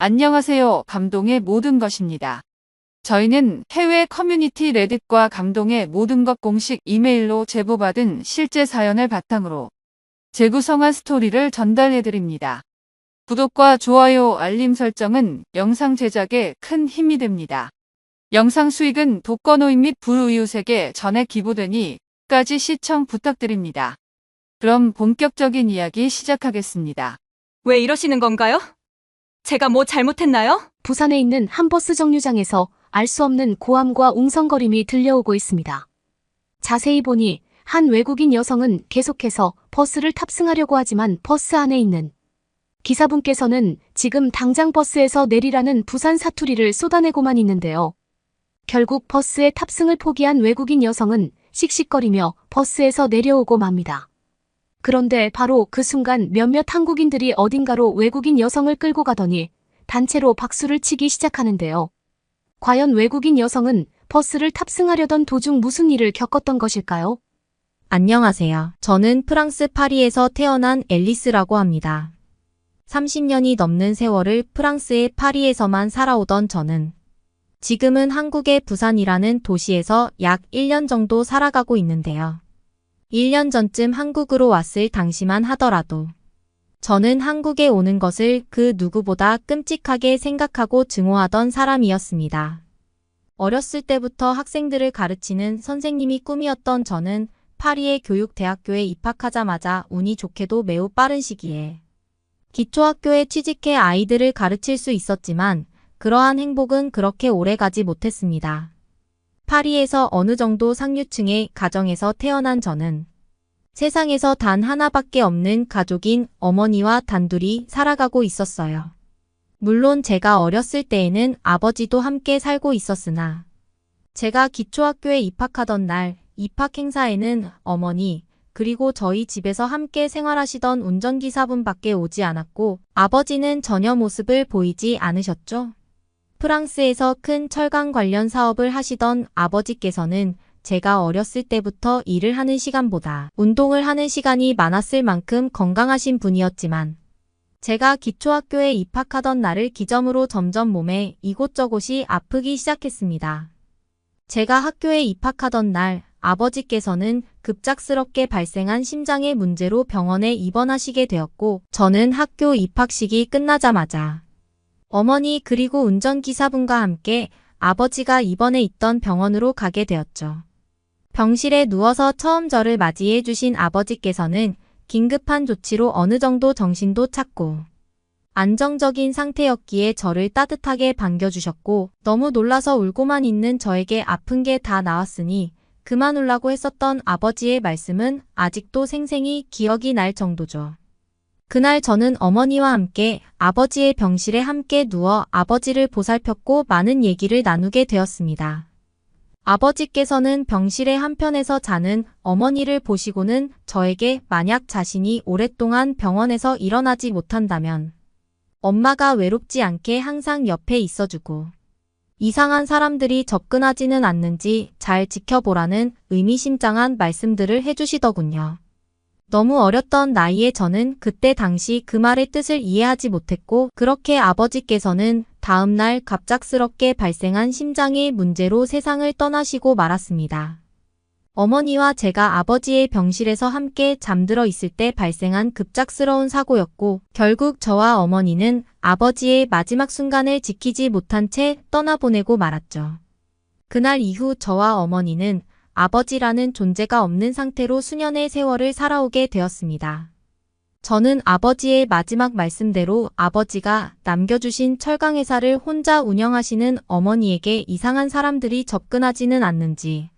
안녕하세요. 감동의 모든 것입니다. 저희는 해외 커뮤니티 레딧과 감동의 모든 것 공식 이메일로 제보받은 실제 사연을 바탕으로 재구성한 스토리를 전달해드립니다. 구독과 좋아요, 알림 설정은 영상 제작에 큰 힘이 됩니다. 영상 수익은 독거노인 및 불우이웃에게 전액 기부되니 끝까지 시청 부탁드립니다. 그럼 본격적인 이야기 시작하겠습니다. 왜 이러시는 건가요? 제가 뭐 잘못했나요? 부산에 있는 한 버스 정류장에서 알 수 없는 고함과 웅성거림이 들려오고 있습니다. 자세히 보니 한 외국인 여성은 계속해서 버스를 탑승하려고 하지만 버스 안에 있는 기사분께서는 지금 당장 버스에서 내리라는 부산 사투리를 쏟아내고만 있는데요. 결국 버스에 탑승을 포기한 외국인 여성은 씩씩거리며 버스에서 내려오고 맙니다. 그런데 바로 그 순간 몇몇 한국인들이 어딘가로 외국인 여성을 끌고 가더니 단체로 박수를 치기 시작하는데요. 과연 외국인 여성은 버스를 탑승하려던 도중 무슨 일을 겪었던 것일까요? 안녕하세요. 저는 프랑스 파리에서 태어난 앨리스라고 합니다. 30년이 넘는 세월을 프랑스의 파리에서만 살아오던 저는 지금은 한국의 부산이라는 도시에서 약 1년 정도 살아가고 있는데요. 1년 전쯤 한국으로 왔을 당시만 하더라도 저는 한국에 오는 것을 그 누구보다 끔찍하게 생각하고 증오하던 사람이었습니다. 어렸을 때부터 학생들을 가르치는 선생님이 꿈이었던 저는 파리의 교육대학교에 입학하자마자 운이 좋게도 매우 빠른 시기에 기초학교에 취직해 아이들을 가르칠 수 있었지만 그러한 행복은 그렇게 오래가지 못했습니다. 파리에서 어느 정도 상류층의 가정에서 태어난 저는 세상에서 단 하나밖에 없는 가족인 어머니와 단둘이 살아가고 있었어요. 물론 제가 어렸을 때에는 아버지도 함께 살고 있었으나 제가 기초학교에 입학하던 날 입학 행사에는 어머니 그리고 저희 집에서 함께 생활하시던 운전기사분밖에 오지 않았고 아버지는 전혀 모습을 보이지 않으셨죠. 프랑스에서 큰 철강 관련 사업을 하시던 아버지께서는 제가 어렸을 때부터 일을 하는 시간보다 운동을 하는 시간이 많았을 만큼 건강하신 분이었지만 제가 기초학교에 입학하던 날을 기점으로 점점 몸에 이곳저곳이 아프기 시작했습니다. 제가 학교에 입학하던 날 아버지께서는 급작스럽게 발생한 심장의 문제로 병원에 입원하시게 되었고 저는 학교 입학식이 끝나자마자 어머니 그리고 운전기사분과 함께 아버지가 입원해 있던 병원으로 가게 되었죠. 병실에 누워서 처음 저를 맞이해 주신 아버지께서는 긴급한 조치로 어느 정도 정신도 찾고 안정적인 상태였기에 저를 따뜻하게 반겨주셨고 너무 놀라서 울고만 있는 저에게 아픈 게 다 나았으니 그만 울라고 했었던 아버지의 말씀은 아직도 생생히 기억이 날 정도죠. 그날 저는 어머니와 함께 아버지의 병실에 함께 누워 아버지를 보살폈고 많은 얘기를 나누게 되었습니다. 아버지께서는 병실의 한편에서 자는 어머니를 보시고는 저에게 만약 자신이 오랫동안 병원에서 일어나지 못한다면 엄마가 외롭지 않게 항상 옆에 있어주고 이상한 사람들이 접근하지는 않는지 잘 지켜보라는 의미심장한 말씀들을 해주시더군요. 너무 어렸던 나이에 저는 그때 당시 그 말의 뜻을 이해하지 못했고 그렇게 아버지께서는 다음 날 갑작스럽게 발생한 심장의 문제로 세상을 떠나시고 말았습니다. 어머니와 제가 아버지의 병실에서 함께 잠들어 있을 때 발생한 급작스러운 사고였고 결국 저와 어머니는 아버지의 마지막 순간을 지키지 못한 채 떠나보내고 말았죠. 그날 이후 저와 어머니는 아버지라는 존재가 없는 상태로 수년의 세월을 살아오게 되었습니다. 저는 아버지의 마지막 말씀대로 아버지가 남겨주신 철강회사를 혼자 운영하시는 어머니에게 이상한 사람들이 접근하지는 않는지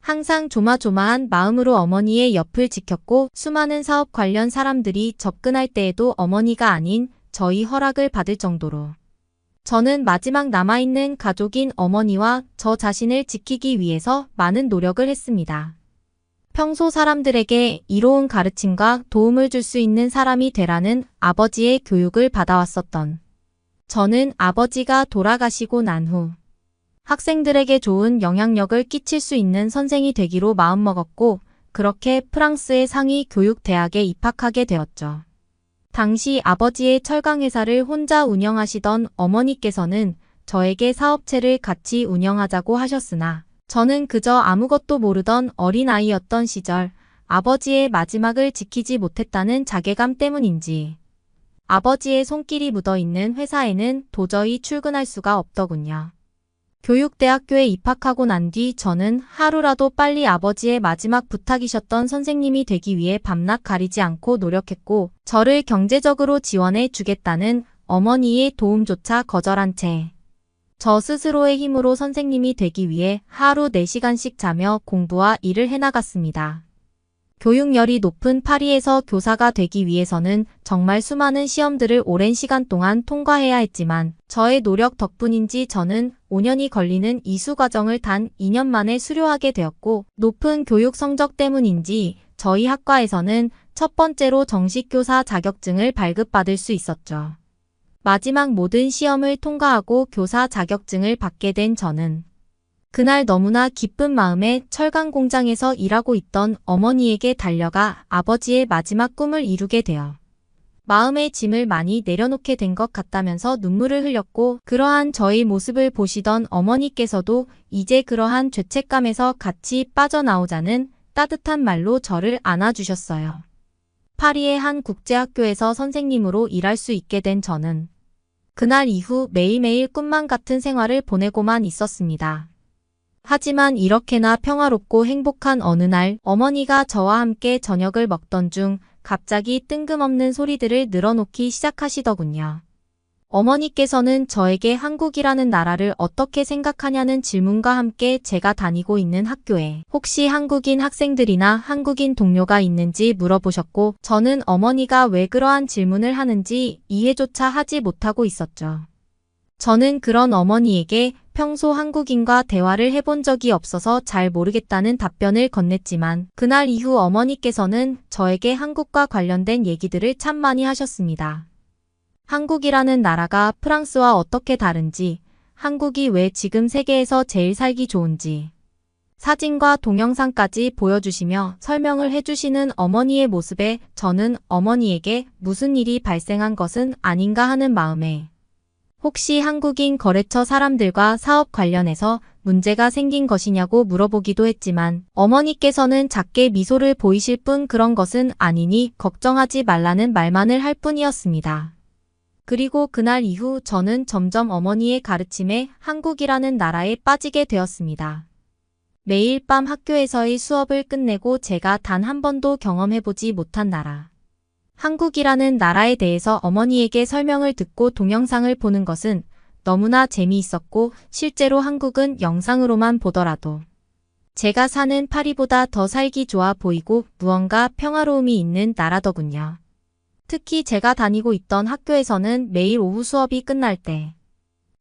항상 조마조마한 마음으로 어머니의 옆을 지켰고 수많은 사업 관련 사람들이 접근할 때에도 어머니가 아닌 저희 허락을 받을 정도로 저는 마지막 남아있는 가족인 어머니와 저 자신을 지키기 위해서 많은 노력을 했습니다. 평소 사람들에게 이로운 가르침과 도움을 줄 수 있는 사람이 되라는 아버지의 교육을 받아왔었던 저는 아버지가 돌아가시고 난 후 학생들에게 좋은 영향력을 끼칠 수 있는 선생이 되기로 마음먹었고 그렇게 프랑스의 상위 교육대학에 입학하게 되었죠. 당시 아버지의 철강회사를 혼자 운영하시던 어머니께서는 저에게 사업체를 같이 운영하자고 하셨으나 저는 그저 아무것도 모르던 어린아이였던 시절 아버지의 마지막을 지키지 못했다는 자괴감 때문인지 아버지의 손길이 묻어있는 회사에는 도저히 출근할 수가 없더군요. 교육대학교에 입학하고 난 뒤 저는 하루라도 빨리 아버지의 마지막 부탁이셨던 선생님이 되기 위해 밤낮 가리지 않고 노력했고 저를 경제적으로 지원해 주겠다는 어머니의 도움조차 거절한 채 저 스스로의 힘으로 선생님이 되기 위해 하루 4시간씩 자며 공부와 일을 해나갔습니다. 교육열이 높은 파리에서 교사가 되기 위해서는 정말 수많은 시험들을 오랜 시간 동안 통과해야 했지만 저의 노력 덕분인지 저는 5년이 걸리는 이수 과정을 단 2년 만에 수료하게 되었고 높은 교육 성적 때문인지 저희 학과에서는 첫 번째로 정식 교사 자격증을 발급받을 수 있었죠. 마지막 모든 시험을 통과하고 교사 자격증을 받게 된 저는 그날 너무나 기쁜 마음에 철강 공장에서 일하고 있던 어머니에게 달려가 아버지의 마지막 꿈을 이루게 되어 마음의 짐을 많이 내려놓게 된 것 같다면서 눈물을 흘렸고 그러한 저의 모습을 보시던 어머니께서도 이제 그러한 죄책감에서 같이 빠져나오자는 따뜻한 말로 저를 안아주셨어요. 파리의 한 국제학교에서 선생님으로 일할 수 있게 된 저는 그날 이후 매일매일 꿈만 같은 생활을 보내고만 있었습니다. 하지만 이렇게나 평화롭고 행복한 어느 날 어머니가 저와 함께 저녁을 먹던 중 갑자기 뜬금없는 소리들을 늘어놓기 시작하시더군요. 어머니께서는 저에게 한국이라는 나라를 어떻게 생각하냐는 질문과 함께 제가 다니고 있는 학교에 혹시 한국인 학생들이나 한국인 동료가 있는지 물어보셨고 저는 어머니가 왜 그러한 질문을 하는지 이해조차 하지 못하고 있었죠. 저는 그런 어머니에게 평소 한국인과 대화를 해본 적이 없어서 잘 모르겠다는 답변을 건넸지만 그날 이후 어머니께서는 저에게 한국과 관련된 얘기들을 참 많이 하셨습니다. 한국이라는 나라가 프랑스와 어떻게 다른지, 한국이 왜 지금 세계에서 제일 살기 좋은지, 사진과 동영상까지 보여주시며 설명을 해주시는 어머니의 모습에 저는 어머니에게 무슨 일이 발생한 것은 아닌가 하는 마음에 혹시 한국인 거래처 사람들과 사업 관련해서 문제가 생긴 것이냐고 물어보기도 했지만 어머니께서는 작게 미소를 보이실 뿐 그런 것은 아니니 걱정하지 말라는 말만을 할 뿐이었습니다. 그리고 그날 이후 저는 점점 어머니의 가르침에 한국이라는 나라에 빠지게 되었습니다. 매일 밤 학교에서의 수업을 끝내고 제가 단 한 번도 경험해보지 못한 나라. 한국이라는 나라에 대해서 어머니에게 설명을 듣고 동영상을 보는 것은 너무나 재미있었고 실제로 한국은 영상으로만 보더라도 제가 사는 파리보다 더 살기 좋아 보이고 무언가 평화로움이 있는 나라더군요. 특히 제가 다니고 있던 학교에서는 매일 오후 수업이 끝날 때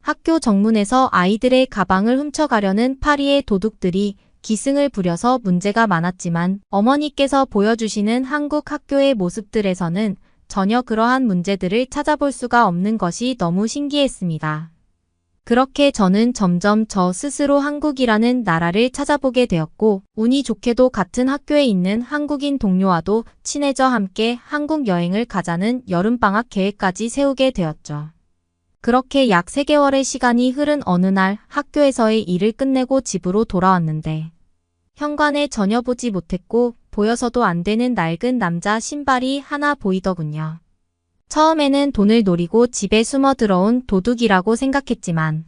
학교 정문에서 아이들의 가방을 훔쳐가려는 파리의 도둑들이 기승을 부려서 문제가 많았지만 어머니께서 보여주시는 한국 학교의 모습들에서는 전혀 그러한 문제들을 찾아볼 수가 없는 것이 너무 신기했습니다. 그렇게 저는 점점 저 스스로 한국이라는 나라를 찾아보게 되었고 운이 좋게도 같은 학교에 있는 한국인 동료와도 친해져 함께 한국 여행을 가자는 여름방학 계획까지 세우게 되었죠. 그렇게 약 3개월의 시간이 흐른 어느 날 학교에서의 일을 끝내고 집으로 돌아왔는데 현관에 전혀 보지 못했고 보여서도 안 되는 낡은 남자 신발이 하나 보이더군요. 처음에는 돈을 노리고 집에 숨어 들어온 도둑이라고 생각했지만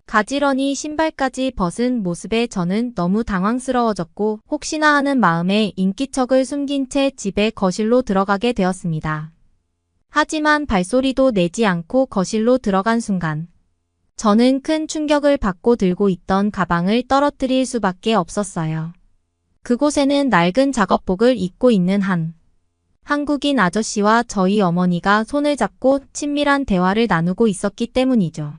가지런히 신발까지 벗은 모습에 저는 너무 당황스러워졌고 혹시나 하는 마음에 인기척을 숨긴 채 집의 거실로 들어가게 되었습니다. 하지만 발소리도 내지 않고 거실로 들어간 순간 저는 큰 충격을 받고 들고 있던 가방을 떨어뜨릴 수밖에 없었어요. 그곳에는 낡은 작업복을 입고 있는 한국인 아저씨와 저희 어머니가 손을 잡고 친밀한 대화를 나누고 있었기 때문이죠.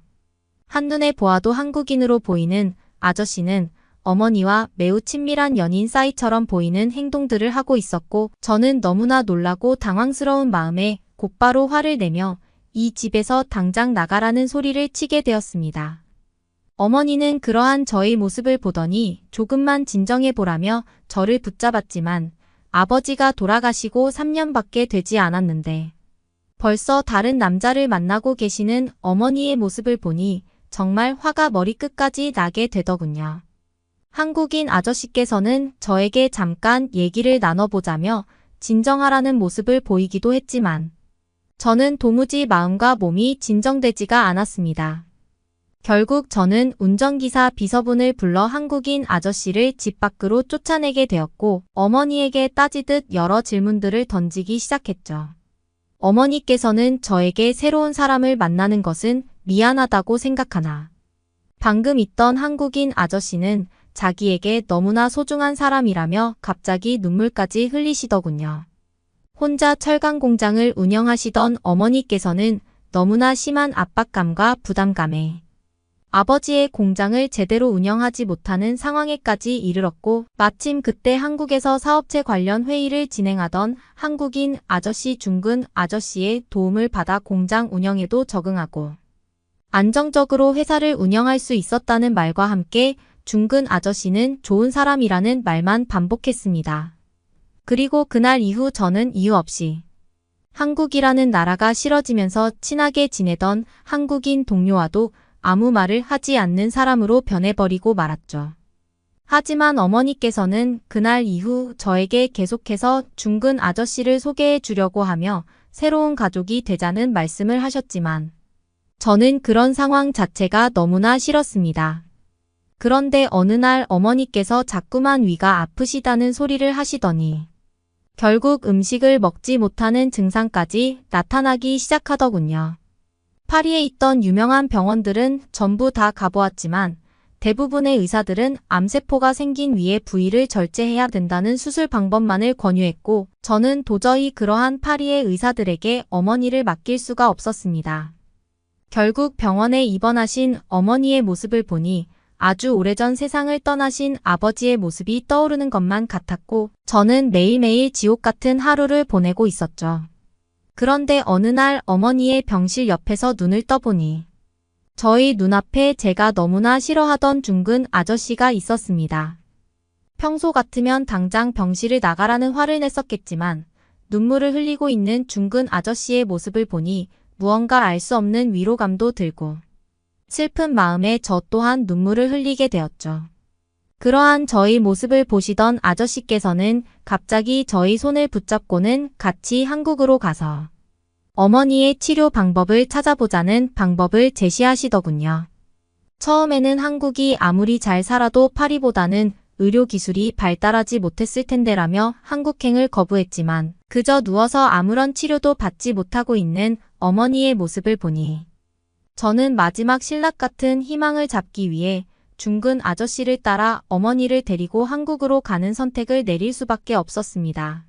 한눈에 보아도 한국인으로 보이는 아저씨는 어머니와 매우 친밀한 연인 사이처럼 보이는 행동들을 하고 있었고 저는 너무나 놀라고 당황스러운 마음에 곧바로 화를 내며 이 집에서 당장 나가라는 소리를 치게 되었습니다. 어머니는 그러한 저의 모습을 보더니 조금만 진정해보라며 저를 붙잡았지만 아버지가 돌아가시고 3년밖에 되지 않았는데 벌써 다른 남자를 만나고 계시는 어머니의 모습을 보니 정말 화가 머리끝까지 나게 되더군요. 한국인 아저씨께서는 저에게 잠깐 얘기를 나눠보자며 진정하라는 모습을 보이기도 했지만 저는 도무지 마음과 몸이 진정되지가 않았습니다. 결국 저는 운전기사 비서분을 불러 한국인 아저씨를 집 밖으로 쫓아내게 되었고 어머니에게 따지듯 여러 질문들을 던지기 시작했죠. 어머니께서는 저에게 새로운 사람을 만나는 것은 미안하다고 생각하나 방금 있던 한국인 아저씨는 자기에게 너무나 소중한 사람이라며 갑자기 눈물까지 흘리시더군요. 혼자 철강 공장을 운영하시던 어머니께서는 너무나 심한 압박감과 부담감에 아버지의 공장을 제대로 운영하지 못하는 상황에까지 이르렀고 마침 그때 한국에서 사업체 관련 회의를 진행하던 한국인 아저씨 중근 아저씨의 도움을 받아 공장 운영에도 적응하고 안정적으로 회사를 운영할 수 있었다는 말과 함께 중근 아저씨는 좋은 사람이라는 말만 반복했습니다. 그리고 그날 이후 저는 이유 없이 한국이라는 나라가 싫어지면서 친하게 지내던 한국인 동료와도 아무 말을 하지 않는 사람으로 변해버리고 말았죠. 하지만 어머니께서는 그날 이후 저에게 계속해서 중근 아저씨를 소개해 주려고 하며 새로운 가족이 되자는 말씀을 하셨지만 저는 그런 상황 자체가 너무나 싫었습니다. 그런데 어느 날 어머니께서 자꾸만 위가 아프시다는 소리를 하시더니 결국 음식을 먹지 못하는 증상까지 나타나기 시작하더군요. 파리에 있던 유명한 병원들은 전부 다 가보았지만 대부분의 의사들은 암세포가 생긴 위의 부위를 절제해야 된다는 수술 방법만을 권유했고 저는 도저히 그러한 파리의 의사들에게 어머니를 맡길 수가 없었습니다. 결국 병원에 입원하신 어머니의 모습을 보니 아주 오래전 세상을 떠나신 아버지의 모습이 떠오르는 것만 같았고 저는 매일매일 지옥 같은 하루를 보내고 있었죠. 그런데 어느 날 어머니의 병실 옆에서 눈을 떠보니 저희 눈앞에 제가 너무나 싫어하던 중근 아저씨가 있었습니다. 평소 같으면 당장 병실을 나가라는 화를 냈었겠지만 눈물을 흘리고 있는 중근 아저씨의 모습을 보니 무언가 알 수 없는 위로감도 들고 슬픈 마음에 저 또한 눈물을 흘리게 되었죠. 그러한 저희 모습을 보시던 아저씨께서는 갑자기 저희 손을 붙잡고는 같이 한국으로 가서 어머니의 치료 방법을 찾아보자는 방법을 제시하시더군요. 처음에는 한국이 아무리 잘 살아도 파리보다는 의료기술이 발달하지 못했을 텐데라며 한국행을 거부했지만 그저 누워서 아무런 치료도 받지 못하고 있는 어머니의 모습을 보니 저는 마지막 신락 같은 희망을 잡기 위해 중근 아저씨를 따라 어머니를 데리고 한국으로 가는 선택을 내릴 수밖에 없었습니다.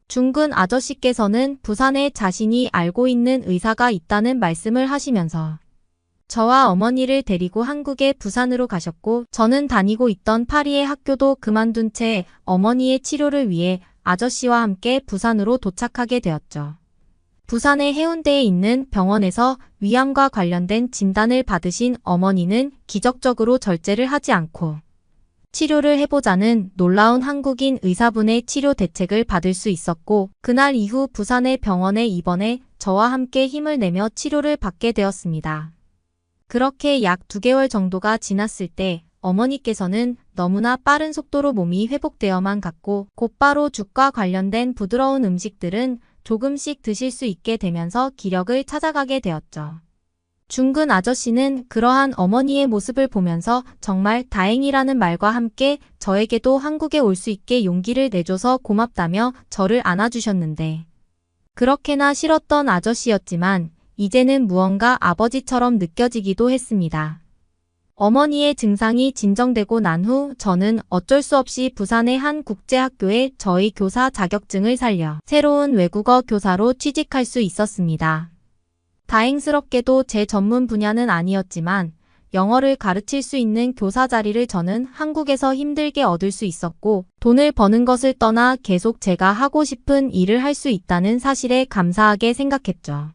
중근 아저씨께서는 부산에 자신이 알고 있는 의사가 있다는 말씀을 하시면서 저와 어머니를 데리고 한국의 부산으로 가셨고 저는 다니고 있던 파리의 학교도 그만둔 채 어머니의 치료를 위해 아저씨와 함께 부산으로 도착하게 되었죠. 부산의 해운대에 있는 병원에서 위암과 관련된 진단을 받으신 어머니는 기적적으로 절제를 하지 않고 치료를 해보자는 놀라운 한국인 의사분의 치료 대책을 받을 수 있었고 그날 이후 부산의 병원에 입원해 저와 함께 힘을 내며 치료를 받게 되었습니다. 그렇게 약 2개월 정도가 지났을 때 어머니께서는 너무나 빠른 속도로 몸이 회복되어만 갔고 곧바로 죽과 관련된 부드러운 음식들은 조금씩 드실 수 있게 되면서 기력을 찾아가게 되었죠. 중근 아저씨는 그러한 어머니의 모습을 보면서 정말 다행이라는 말과 함께 저에게도 한국에 올 수 있게 용기를 내줘서 고맙다며 저를 안아주셨는데 그렇게나 싫었던 아저씨였지만 이제는 무언가 아버지처럼 느껴지기도 했습니다. 어머니의 증상이 진정되고 난 후 저는 어쩔 수 없이 부산의 한 국제학교에 저희 교사 자격증을 살려 새로운 외국어 교사로 취직할 수 있었습니다. 다행스럽게도 제 전문 분야는 아니었지만 영어를 가르칠 수 있는 교사 자리를 저는 한국에서 힘들게 얻을 수 있었고 돈을 버는 것을 떠나 계속 제가 하고 싶은 일을 할 수 있다는 사실에 감사하게 생각했죠.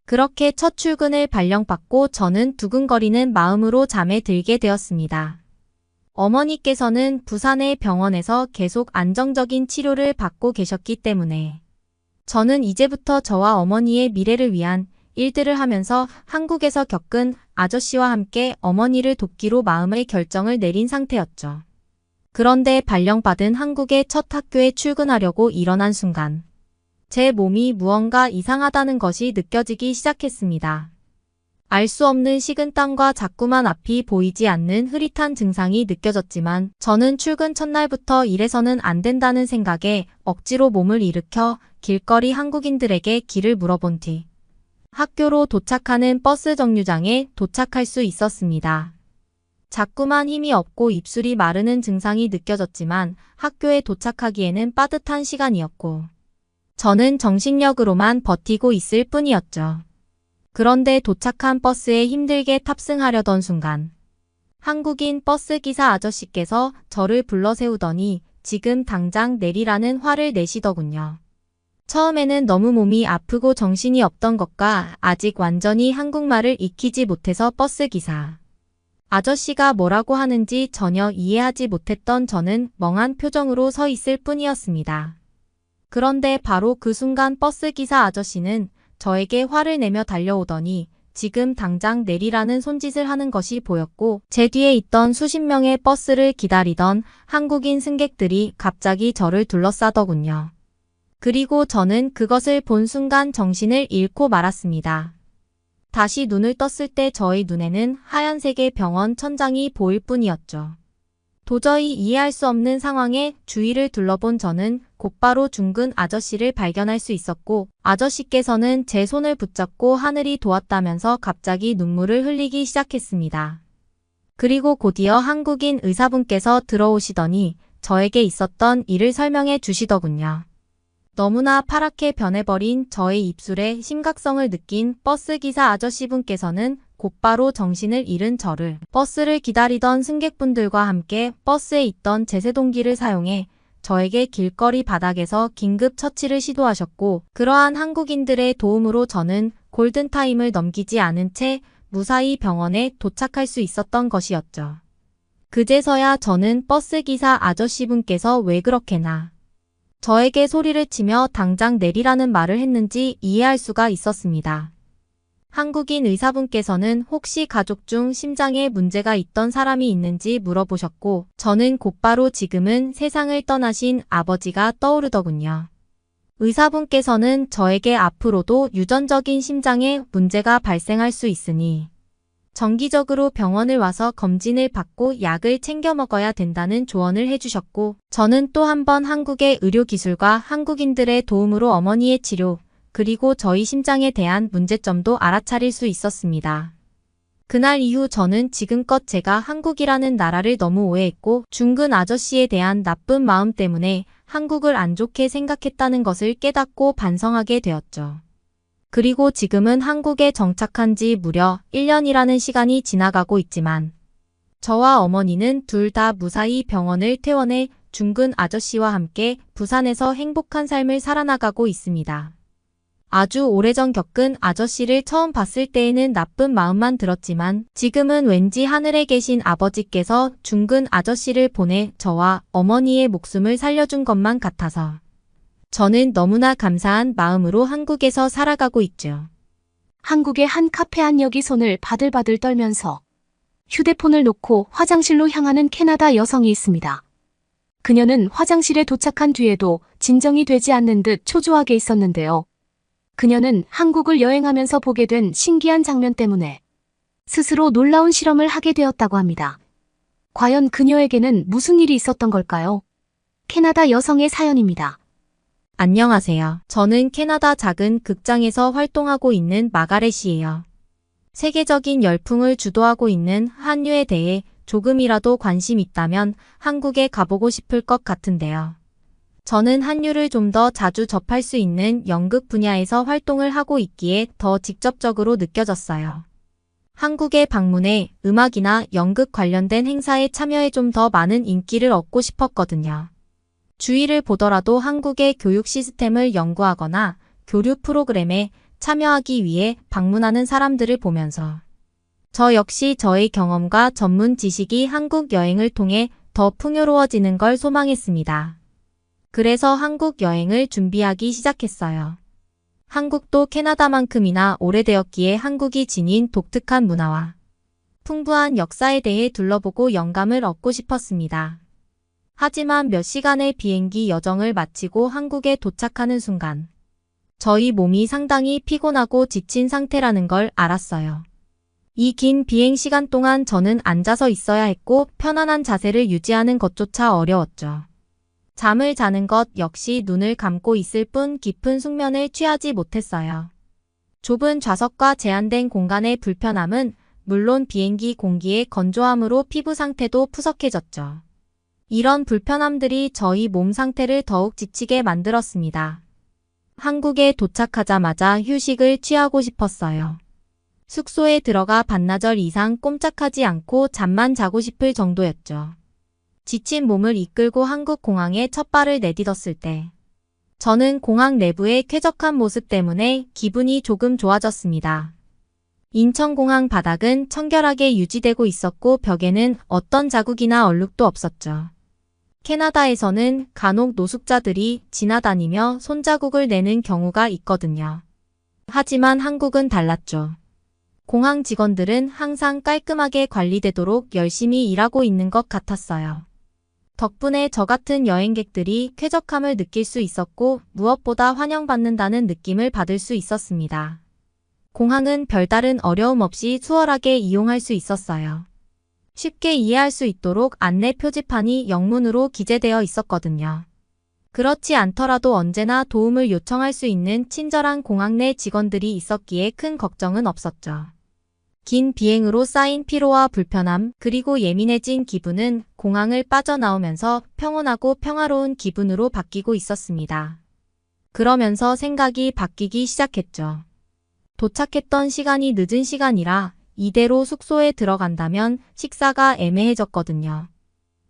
그렇게 첫 출근을 발령받고 저는 두근거리는 마음으로 잠에 들게 되었습니다. 어머니께서는 부산의 병원에서 계속 안정적인 치료를 받고 계셨기 때문에 저는 이제부터 저와 어머니의 미래를 위한 일들을 하면서 한국에서 겪은 아저씨와 함께 어머니를 돕기로 마음의 결정을 내린 상태였죠. 그런데 발령받은 한국의 첫 학교에 출근하려고 일어난 순간 제 몸이 무언가 이상하다는 것이 느껴지기 시작했습니다. 알 수 없는 식은땀과 자꾸만 앞이 보이지 않는 흐릿한 증상이 느껴졌지만 저는 출근 첫날부터 이래서는 안 된다는 생각에 억지로 몸을 일으켜 길거리 한국인들에게 길을 물어본 뒤 학교로 도착하는 버스 정류장에 도착할 수 있었습니다. 자꾸만 힘이 없고 입술이 마르는 증상이 느껴졌지만 학교에 도착하기에는 빠듯한 시간이었고 저는 정신력으로만 버티고 있을 뿐이었죠. 그런데 도착한 버스에 힘들게 탑승하려던 순간 한국인 버스 기사 아저씨께서 저를 불러 세우더니 지금 당장 내리라는 화를 내시더군요. 처음에는 너무 몸이 아프고 정신이 없던 것과 아직 완전히 한국말을 익히지 못해서 버스 기사 아저씨가 뭐라고 하는지 전혀 이해하지 못했던 저는 멍한 표정으로 서 있을 뿐이었습니다. 그런데 바로 그 순간 버스 기사 아저씨는 저에게 화를 내며 달려오더니 지금 당장 내리라는 손짓을 하는 것이 보였고 제 뒤에 있던 수십 명의 버스를 기다리던 한국인 승객들이 갑자기 저를 둘러싸더군요. 그리고 저는 그것을 본 순간 정신을 잃고 말았습니다. 다시 눈을 떴을 때 저의 눈에는 하얀색의 병원 천장이 보일 뿐이었죠. 도저히 이해할 수 없는 상황에 주위를 둘러본 저는 곧바로 중근 아저씨를 발견할 수 있었고 아저씨께서는 제 손을 붙잡고 하늘이 도왔다면서 갑자기 눈물을 흘리기 시작했습니다. 그리고 곧이어 한국인 의사분께서 들어오시더니 저에게 있었던 일을 설명해 주시더군요. 너무나 파랗게 변해버린 저의 입술에 심각성을 느낀 버스기사 아저씨분께서는 곧바로 정신을 잃은 저를 버스를 기다리던 승객분들과 함께 버스에 있던 제세동기를 사용해 저에게 길거리 바닥에서 긴급 처치를 시도하셨고 그러한 한국인들의 도움으로 저는 골든타임을 넘기지 않은 채 무사히 병원에 도착할 수 있었던 것이었죠. 그제서야 저는 버스기사 아저씨분께서 왜 그렇게나 저에게 소리를 치며 당장 내리라는 말을 했는지 이해할 수가 있었습니다. 한국인 의사분께서는 혹시 가족 중 심장에 문제가 있던 사람이 있는지 물어보셨고 저는 곧바로 지금은 세상을 떠나신 아버지가 떠오르더군요. 의사분께서는 저에게 앞으로도 유전적인 심장에 문제가 발생할 수 있으니 정기적으로 병원을 와서 검진을 받고 약을 챙겨 먹어야 된다는 조언을 해주셨고 저는 또 한 번 한국의 의료기술과 한국인들의 도움으로 어머니의 치료 그리고 저희 심장에 대한 문제점도 알아차릴 수 있었습니다. 그날 이후 저는 지금껏 제가 한국이라는 나라를 너무 오해했고 중근 아저씨에 대한 나쁜 마음 때문에 한국을 안 좋게 생각했다는 것을 깨닫고 반성하게 되었죠. 그리고 지금은 한국에 정착한 지 무려 1년이라는 시간이 지나가고 있지만 저와 어머니는 둘 다 무사히 병원을 퇴원해 중근 아저씨와 함께 부산에서 행복한 삶을 살아나가고 있습니다. 아주 오래전 겪은 아저씨를 처음 봤을 때에는 나쁜 마음만 들었지만 지금은 왠지 하늘에 계신 아버지께서 중근 아저씨를 보내 저와 어머니의 목숨을 살려준 것만 같아서 저는 너무나 감사한 마음으로 한국에서 살아가고 있죠. 한국의 한 카페 안역이 손을 바들바들 떨면서 휴대폰을 놓고 화장실로 향하는 캐나다 여성이 있습니다. 그녀는 화장실에 도착한 뒤에도 진정이 되지 않는 듯 초조하게 있었는데요. 그녀는 한국을 여행하면서 보게 된 신기한 장면 때문에 스스로 놀라운 실험을 하게 되었다고 합니다. 과연 그녀에게는 무슨 일이 있었던 걸까요? 캐나다 여성의 사연입니다. 안녕하세요. 저는 캐나다 작은 극장에서 활동하고 있는 마가렛이에요. 세계적인 열풍을 주도하고 있는 한류에 대해 조금이라도 관심 있다면 한국에 가보고 싶을 것 같은데요. 저는 한류를 좀 더 자주 접할 수 있는 연극 분야에서 활동을 하고 있기에 더 직접적으로 느껴졌어요. 한국에 방문해 음악이나 연극 관련된 행사에 참여해 좀 더 많은 인기를 얻고 싶었거든요. 주위를 보더라도 한국의 교육 시스템을 연구하거나 교류 프로그램에 참여하기 위해 방문하는 사람들을 보면서 저 역시 저의 경험과 전문 지식이 한국 여행을 통해 더 풍요로워지는 걸 소망했습니다. 그래서 한국 여행을 준비하기 시작했어요. 한국도 캐나다만큼이나 오래되었기에 한국이 지닌 독특한 문화와 풍부한 역사에 대해 둘러보고 영감을 얻고 싶었습니다. 하지만 몇 시간의 비행기 여정을 마치고 한국에 도착하는 순간 저희 몸이 상당히 피곤하고 지친 상태라는 걸 알았어요. 이 긴 비행 시간 동안 저는 앉아서 있어야 했고 편안한 자세를 유지하는 것조차 어려웠죠. 잠을 자는 것 역시 눈을 감고 있을 뿐 깊은 숙면을 취하지 못했어요. 좁은 좌석과 제한된 공간의 불편함은 물론 비행기 공기의 건조함으로 피부 상태도 푸석해졌죠. 이런 불편함들이 저희 몸 상태를 더욱 지치게 만들었습니다. 한국에 도착하자마자 휴식을 취하고 싶었어요. 숙소에 들어가 반나절 이상 꼼짝하지 않고 잠만 자고 싶을 정도였죠. 지친 몸을 이끌고 한국 공항에 첫 발을 내딛었을 때 저는 공항 내부의 쾌적한 모습 때문에 기분이 조금 좋아졌습니다. 인천공항 바닥은 청결하게 유지되고 있었고 벽에는 어떤 자국이나 얼룩도 없었죠. 캐나다에서는 간혹 노숙자들이 지나다니며 손자국을 내는 경우가 있거든요. 하지만 한국은 달랐죠. 공항 직원들은 항상 깔끔하게 관리되도록 열심히 일하고 있는 것 같았어요. 덕분에 저 같은 여행객들이 쾌적함을 느낄 수 있었고 무엇보다 환영받는다는 느낌을 받을 수 있었습니다. 공항은 별다른 어려움 없이 수월하게 이용할 수 있었어요. 쉽게 이해할 수 있도록 안내 표지판이 영문으로 기재되어 있었거든요. 그렇지 않더라도 언제나 도움을 요청할 수 있는 친절한 공항 내 직원들이 있었기에 큰 걱정은 없었죠. 긴 비행으로 쌓인 피로와 불편함 그리고 예민해진 기분은 공항을 빠져나오면서 평온하고 평화로운 기분으로 바뀌고 있었습니다. 그러면서 생각이 바뀌기 시작했죠. 도착했던 시간이 늦은 시간이라 이대로 숙소에 들어간다면 식사가 애매해졌거든요.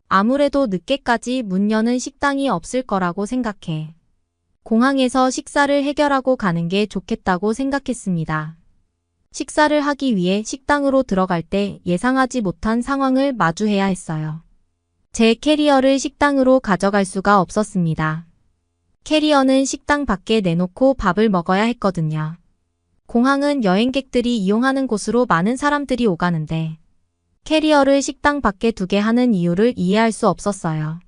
아무래도 늦게까지 문 여는 식당이 없을 거라고 생각해 공항에서 식사를 해결하고 가는 게 좋겠다고 생각했습니다. 식사를 하기 위해 식당으로 들어갈 때 예상하지 못한 상황을 마주해야 했어요. 제 캐리어를 식당으로 가져갈 수가 없었습니다. 캐리어는 식당 밖에 내놓고 밥을 먹어야 했거든요. 공항은 여행객들이 이용하는 곳으로 많은 사람들이 오가는데 캐리어를 식당 밖에 두게 하는 이유를 이해할 수 없었어요.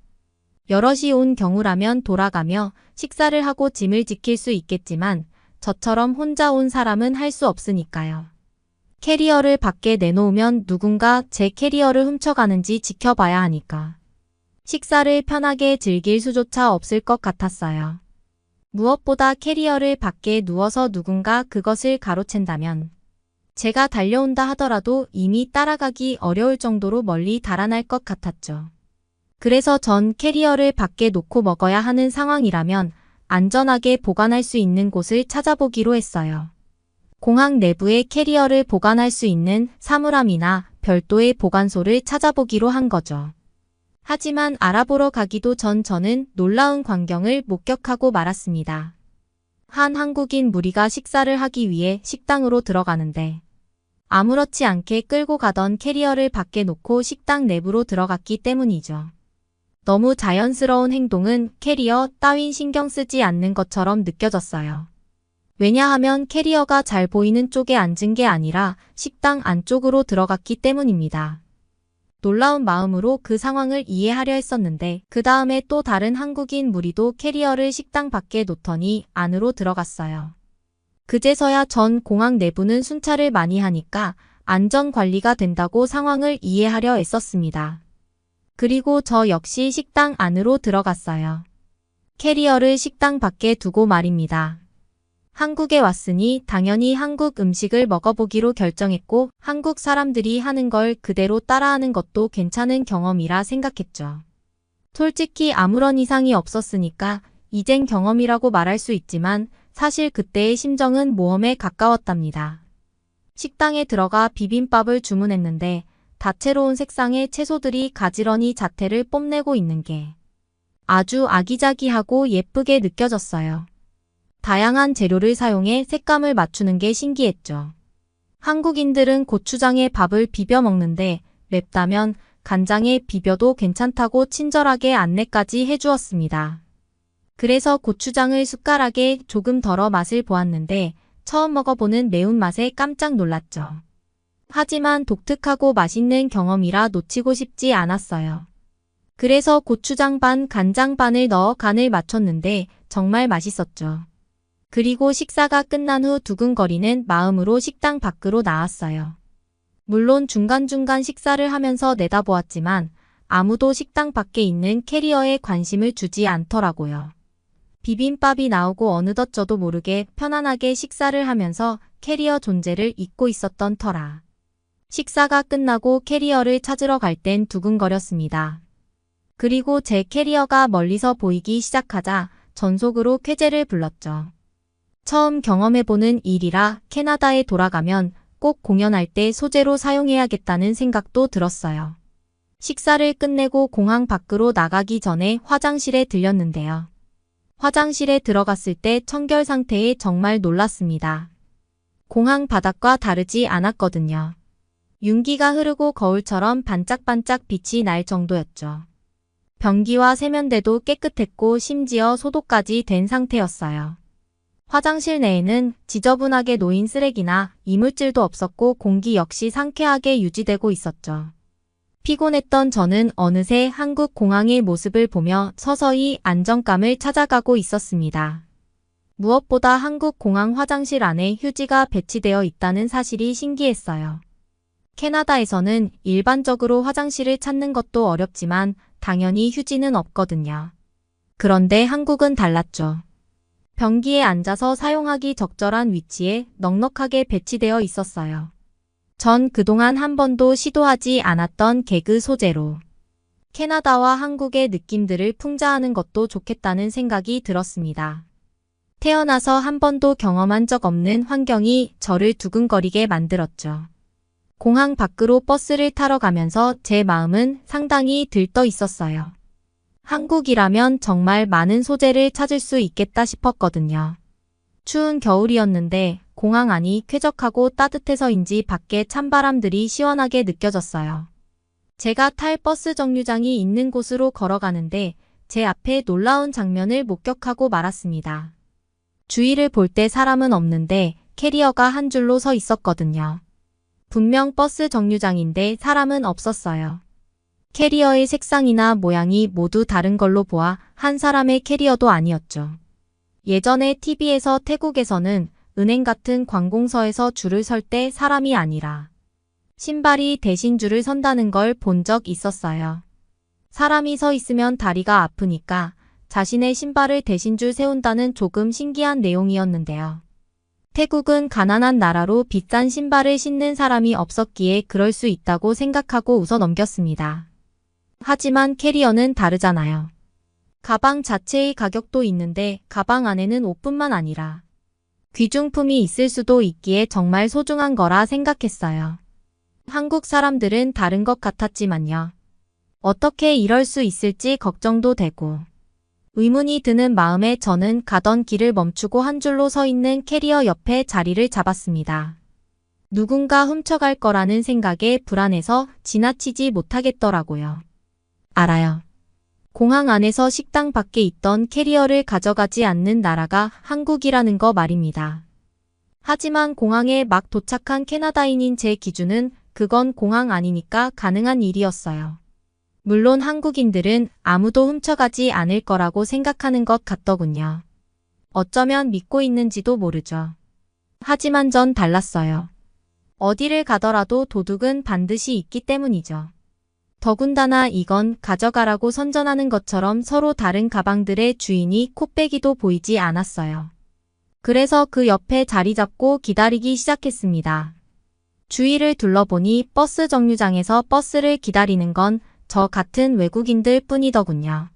여럿이 온 경우라면 돌아가며 식사를 하고 짐을 지킬 수 있겠지만 저처럼 혼자 온 사람은 할 수 없으니까요. 캐리어를 밖에 내놓으면 누군가 제 캐리어를 훔쳐가는지 지켜봐야 하니까 식사를 편하게 즐길 수조차 없을 것 같았어요. 무엇보다 캐리어를 밖에 누워서 누군가 그것을 가로챈다면 제가 달려온다 하더라도 이미 따라가기 어려울 정도로 멀리 달아날 것 같았죠. 그래서 전 캐리어를 밖에 놓고 먹어야 하는 상황이라면 안전하게 보관할 수 있는 곳을 찾아보기로 했어요. 공항 내부에 캐리어를 보관할 수 있는 사물함이나 별도의 보관소를 찾아보기로 한 거죠. 하지만 알아보러 가기도 전 저는 놀라운 광경을 목격하고 말았습니다. 한 한국인 무리가 식사를 하기 위해 식당으로 들어가는데 아무렇지 않게 끌고 가던 캐리어를 밖에 놓고 식당 내부로 들어갔기 때문이죠. 너무 자연스러운 행동은 캐리어 따윈 신경 쓰지 않는 것처럼 느껴졌어요. 왜냐하면 캐리어가 잘 보이는 쪽에 앉은 게 아니라 식당 안쪽으로 들어갔기 때문입니다. 놀라운 마음으로 그 상황을 이해하려 했었는데 그 다음에 또 다른 한국인 무리도 캐리어를 식당 밖에 놓더니 안으로 들어갔어요. 그제서야 전 공항 내부는 순찰을 많이 하니까 안전관리가 된다고 상황을 이해하려 애썼습니다. 그리고 저 역시 식당 안으로 들어갔어요. 캐리어를 식당 밖에 두고 말입니다. 한국에 왔으니 당연히 한국 음식을 먹어보기로 결정했고 한국 사람들이 하는 걸 그대로 따라하는 것도 괜찮은 경험이라 생각했죠. 솔직히 아무런 이상이 없었으니까 이젠 경험이라고 말할 수 있지만 사실 그때의 심정은 모험에 가까웠답니다. 식당에 들어가 비빔밥을 주문했는데 다채로운 색상의 채소들이 가지런히 자태를 뽐내고 있는 게 아주 아기자기하고 예쁘게 느껴졌어요. 다양한 재료를 사용해 색감을 맞추는 게 신기했죠. 한국인들은 고추장에 밥을 비벼 먹는데 맵다면 간장에 비벼도 괜찮다고 친절하게 안내까지 해주었습니다. 그래서 고추장을 숟가락에 조금 덜어 맛을 보았는데 처음 먹어보는 매운맛에 깜짝 놀랐죠. 하지만 독특하고 맛있는 경험이라 놓치고 싶지 않았어요. 그래서 고추장 반, 간장 반을 넣어 간을 맞췄는데 정말 맛있었죠. 그리고 식사가 끝난 후 두근거리는 마음으로 식당 밖으로 나왔어요. 물론 중간중간 식사를 하면서 내다보았지만 아무도 식당 밖에 있는 캐리어에 관심을 주지 않더라고요. 비빔밥이 나오고 어느덧 저도 모르게 편안하게 식사를 하면서 캐리어 존재를 잊고 있었던 터라. 식사가 끝나고 캐리어를 찾으러 갈 땐 두근거렸습니다. 그리고 제 캐리어가 멀리서 보이기 시작하자 전속으로 쾌재를 불렀죠. 처음 경험해보는 일이라 캐나다에 돌아가면 꼭 공연할 때 소재로 사용해야겠다는 생각도 들었어요. 식사를 끝내고 공항 밖으로 나가기 전에 화장실에 들렸는데요. 화장실에 들어갔을 때 청결 상태에 정말 놀랐습니다. 공항 바닥과 다르지 않았거든요. 윤기가 흐르고 거울처럼 반짝반짝 빛이 날 정도였죠. 변기와 세면대도 깨끗했고 심지어 소독까지 된 상태였어요. 화장실 내에는 지저분하게 놓인 쓰레기나 이물질도 없었고 공기 역시 상쾌하게 유지되고 있었죠. 피곤했던 저는 어느새 한국 공항의 모습을 보며 서서히 안정감을 찾아가고 있었습니다. 무엇보다 한국 공항 화장실 안에 휴지가 배치되어 있다는 사실이 신기했어요. 캐나다에서는 일반적으로 화장실을 찾는 것도 어렵지만 당연히 휴지는 없거든요. 그런데 한국은 달랐죠. 변기에 앉아서 사용하기 적절한 위치에 넉넉하게 배치되어 있었어요. 전 그동안 한 번도 시도하지 않았던 개그 소재로 캐나다와 한국의 느낌들을 풍자하는 것도 좋겠다는 생각이 들었습니다. 태어나서 한 번도 경험한 적 없는 환경이 저를 두근거리게 만들었죠. 공항 밖으로 버스를 타러 가면서 제 마음은 상당히 들떠 있었어요. 한국이라면 정말 많은 소재를 찾을 수 있겠다 싶었거든요. 추운 겨울이었는데 공항 안이 쾌적하고 따뜻해서인지 밖에 찬바람들이 시원하게 느껴졌어요. 제가 탈 버스 정류장이 있는 곳으로 걸어가는데 제 앞에 놀라운 장면을 목격하고 말았습니다. 주위를 볼 때 사람은 없는데 캐리어가 한 줄로 서 있었거든요. 분명 버스 정류장인데 사람은 없었어요. 캐리어의 색상이나 모양이 모두 다른 걸로 보아 한 사람의 캐리어도 아니었죠. 예전에 TV에서 태국에서는 은행 같은 관공서에서 줄을 설 때 사람이 아니라 신발이 대신 줄을 선다는 걸 본 적 있었어요. 사람이 서 있으면 다리가 아프니까 자신의 신발을 대신 줄 세운다는 조금 신기한 내용이었는데요. 태국은 가난한 나라로 비싼 신발을 신는 사람이 없었기에 그럴 수 있다고 생각하고 웃어 넘겼습니다. 하지만 캐리어는 다르잖아요. 가방 자체의 가격도 있는데 가방 안에는 옷뿐만 아니라 귀중품이 있을 수도 있기에 정말 소중한 거라 생각했어요. 한국 사람들은 다른 것 같았지만요. 어떻게 이럴 수 있을지 걱정도 되고 의문이 드는 마음에 저는 가던 길을 멈추고 한 줄로 서 있는 캐리어 옆에 자리를 잡았습니다. 누군가 훔쳐갈 거라는 생각에 불안해서 지나치지 못하겠더라고요. 알아요. 공항 안에서 식당 밖에 있던 캐리어를 가져가지 않는 나라가 한국이라는 거 말입니다. 하지만 공항에 막 도착한 캐나다인인 제 기준은 그건 공항 아니니까 가능한 일이었어요. 물론 한국인들은 아무도 훔쳐가지 않을 거라고 생각하는 것 같더군요. 어쩌면 믿고 있는지도 모르죠. 하지만 전 달랐어요. 어디를 가더라도 도둑은 반드시 있기 때문이죠. 더군다나 이건 가져가라고 선전하는 것처럼 서로 다른 가방들의 주인이 코빼기도 보이지 않았어요. 그래서 그 옆에 자리 잡고 기다리기 시작했습니다. 주위를 둘러보니 버스 정류장에서 버스를 기다리는 건 저 같은 외국인들 뿐이더군요.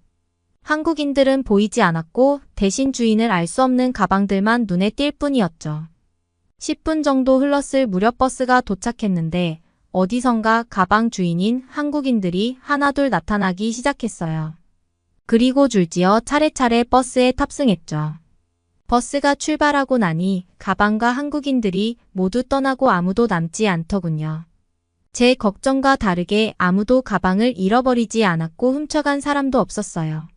한국인들은 보이지 않았고 대신 주인을 알 수 없는 가방들만 눈에 띌 뿐이었죠. 10분 정도 흘렀을 무렵 버스가 도착했는데 어디선가 가방 주인인 한국인들이 하나둘 나타나기 시작했어요. 그리고 줄지어 차례차례 버스에 탑승했죠. 버스가 출발하고 나니 가방과 한국인들이 모두 떠나고 아무도 남지 않더군요. 제 걱정과 다르게 아무도 가방을 잃어버리지 않았고 훔쳐간 사람도 없었어요.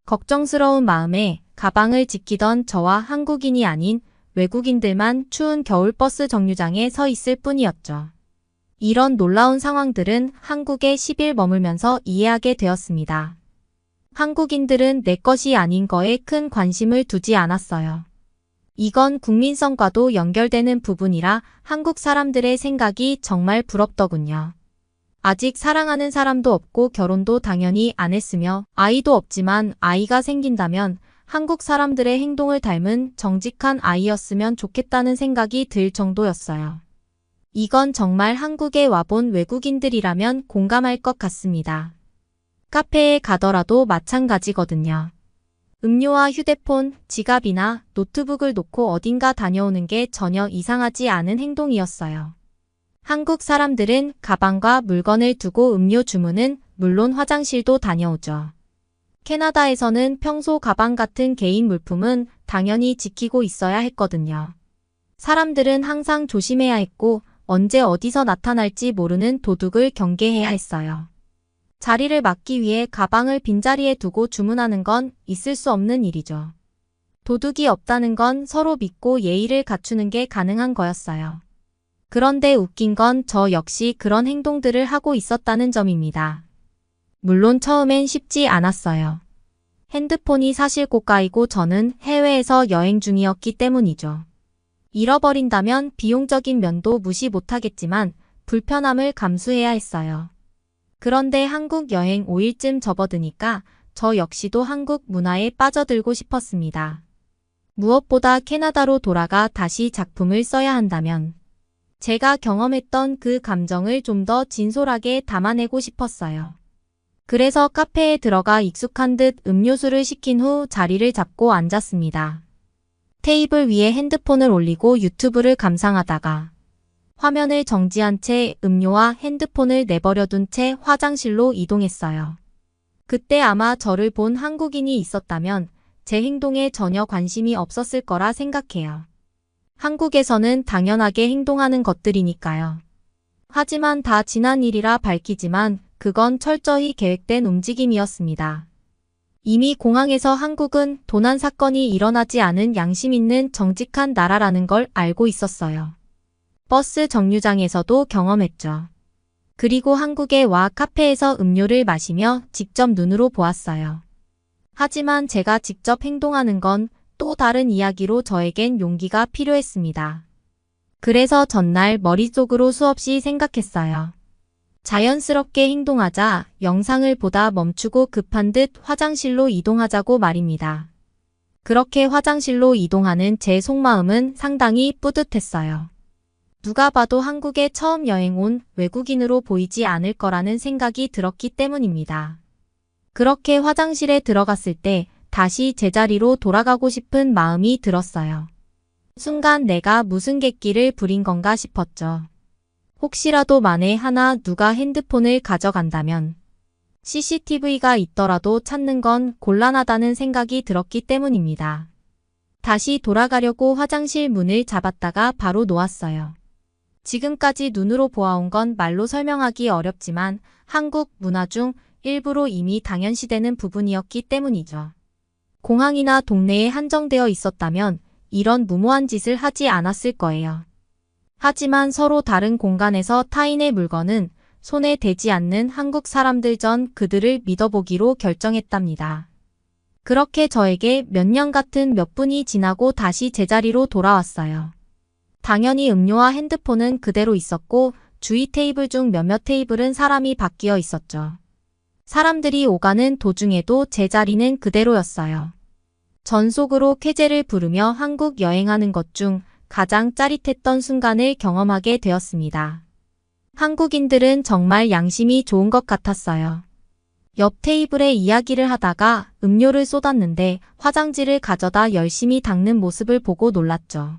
걱정스러운 마음에 가방을 지키던 저와 한국인이 아닌 외국인들만 추운 겨울 버스 정류장에 서 있을 뿐이었죠. 이런 놀라운 상황들은 한국에 10일 머물면서 이해하게 되었습니다. 한국인들은 내 것이 아닌 거에 큰 관심을 두지 않았어요. 이건 국민성과도 연결되는 부분이라 한국 사람들의 생각이 정말 부럽더군요. 아직 사랑하는 사람도 없고 결혼도 당연히 안 했으며 아이도 없지만 아이가 생긴다면 한국 사람들의 행동을 닮은 정직한 아이였으면 좋겠다는 생각이 들 정도였어요. 이건 정말 한국에 와본 외국인들이라면 공감할 것 같습니다. 카페에 가더라도 마찬가지거든요. 음료와 휴대폰, 지갑이나 노트북을 놓고 어딘가 다녀오는 게 전혀 이상하지 않은 행동이었어요. 한국 사람들은 가방과 물건을 두고 음료 주문은 물론 화장실도 다녀오죠. 캐나다에서는 평소 가방 같은 개인 물품은 당연히 지키고 있어야 했거든요. 사람들은 항상 조심해야 했고 언제 어디서 나타날지 모르는 도둑을 경계해야 했어요. 자리를 막기 위해 가방을 빈자리에 두고 주문하는 건 있을 수 없는 일이죠. 도둑이 없다는 건 서로 믿고 예의를 갖추는 게 가능한 거였어요. 그런데 웃긴 건 저 역시 그런 행동들을 하고 있었다는 점입니다. 물론 처음엔 쉽지 않았어요. 핸드폰이 사실 고가이고 저는 해외에서 여행 중이었기 때문이죠. 잃어버린다면 비용적인 면도 무시 못하겠지만 불편함을 감수해야 했어요. 그런데 한국 여행 5일쯤 접어드니까 저 역시도 한국 문화에 빠져들고 싶었습니다. 무엇보다 캐나다로 돌아가 다시 작품을 써야 한다면 제가 경험했던 그 감정을 좀 더 진솔하게 담아내고 싶었어요. 그래서 카페에 들어가 익숙한 듯 음료수를 시킨 후 자리를 잡고 앉았습니다. 테이블 위에 핸드폰을 올리고 유튜브를 감상하다가 화면을 정지한 채 음료와 핸드폰을 내버려둔 채 화장실로 이동했어요. 그때 아마 저를 본 한국인이 있었다면 제 행동에 전혀 관심이 없었을 거라 생각해요. 한국에서는 당연하게 행동하는 것들이니까요. 하지만 다 지난 일이라 밝히지만 그건 철저히 계획된 움직임이었습니다. 이미 공항에서 한국은 도난 사건이 일어나지 않은 양심 있는 정직한 나라라는 걸 알고 있었어요. 버스 정류장에서도 경험했죠. 그리고 한국에 와 카페에서 음료를 마시며 직접 눈으로 보았어요. 하지만 제가 직접 행동하는 건 또 다른 이야기로 저에겐 용기가 필요했습니다. 그래서 전날 머릿속으로 수없이 생각했어요. 자연스럽게 행동하자 영상을 보다 멈추고 급한 듯 화장실로 이동하자고 말입니다. 그렇게 화장실로 이동하는 제 속마음은 상당히 뿌듯했어요. 누가 봐도 한국에 처음 여행 온 외국인으로 보이지 않을 거라는 생각이 들었기 때문입니다. 그렇게 화장실에 들어갔을 때 다시 제자리로 돌아가고 싶은 마음이 들었어요. 순간 내가 무슨 객기를 부린 건가 싶었죠. 혹시라도 만에 하나 누가 핸드폰을 가져간다면 CCTV가 있더라도 찾는 건 곤란하다는 생각이 들었기 때문입니다. 다시 돌아가려고 화장실 문을 잡았다가 바로 놓았어요. 지금까지 눈으로 보아온 건 말로 설명하기 어렵지만 한국 문화 중 일부로 이미 당연시되는 부분이었기 때문이죠. 공항이나 동네에 한정되어 있었다면 이런 무모한 짓을 하지 않았을 거예요. 하지만 서로 다른 공간에서 타인의 물건은 손에 대지 않는 한국 사람들 전 그들을 믿어보기로 결정했답니다. 그렇게 저에게 몇 년 같은 몇 분이 지나고 다시 제자리로 돌아왔어요. 당연히 음료와 핸드폰은 그대로 있었고 주위 테이블 중 몇몇 테이블은 사람이 바뀌어 있었죠. 사람들이 오가는 도중에도 제 자리는 그대로였어요. 전속으로 쾌재를 부르며 한국 여행하는 것 중 가장 짜릿했던 순간을 경험하게 되었습니다. 한국인들은 정말 양심이 좋은 것 같았어요. 옆 테이블에 이야기를 하다가 음료를 쏟았는데 화장지를 가져다 열심히 닦는 모습을 보고 놀랐죠.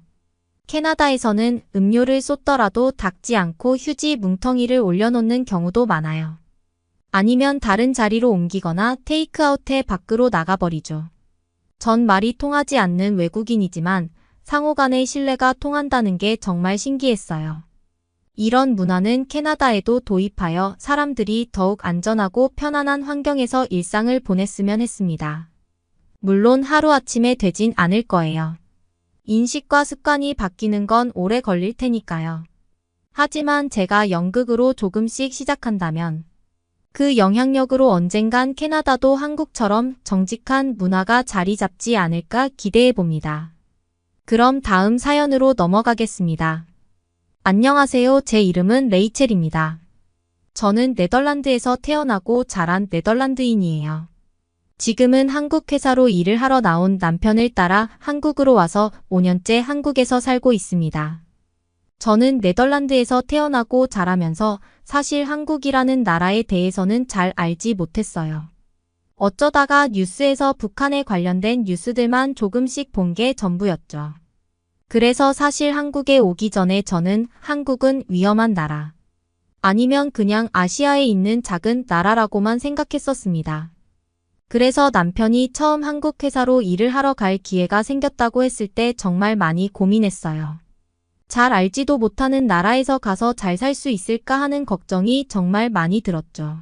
캐나다에서는 음료를 쏟더라도 닦지 않고 휴지 뭉텅이를 올려놓는 경우도 많아요. 아니면 다른 자리로 옮기거나 테이크아웃해 밖으로 나가버리죠. 전 말이 통하지 않는 외국인이지만 상호 간의 신뢰가 통한다는 게 정말 신기했어요. 이런 문화는 캐나다에도 도입하여 사람들이 더욱 안전하고 편안한 환경에서 일상을 보냈으면 했습니다. 물론 하루아침에 되진 않을 거예요. 인식과 습관이 바뀌는 건 오래 걸릴 테니까요. 하지만 제가 연극으로 조금씩 시작한다면 그 영향력으로 언젠간 캐나다도 한국처럼 정직한 문화가 자리 잡지 않을까 기대해 봅니다. 그럼 다음 사연으로 넘어가겠습니다. 안녕하세요. 제 이름은 레이첼입니다. 저는 네덜란드에서 태어나고 자란 네덜란드인이에요. 지금은 한국 회사로 일을 하러 나온 남편을 따라 한국으로 와서 5년째 한국에서 살고 있습니다. 저는 네덜란드에서 태어나고 자라면서 사실 한국이라는 나라에 대해서는 잘 알지 못했어요. 어쩌다가 뉴스에서 북한에 관련된 뉴스들만 조금씩 본 게 전부였죠. 그래서 사실 한국에 오기 전에 저는 한국은 위험한 나라, 아니면 그냥 아시아에 있는 작은 나라라고만 생각했었습니다. 그래서 남편이 처음 한국 회사로 일을 하러 갈 기회가 생겼다고 했을 때 정말 많이 고민했어요. 잘 알지도 못하는 나라에서 가서 잘 살 수 있을까 하는 걱정이 정말 많이 들었죠.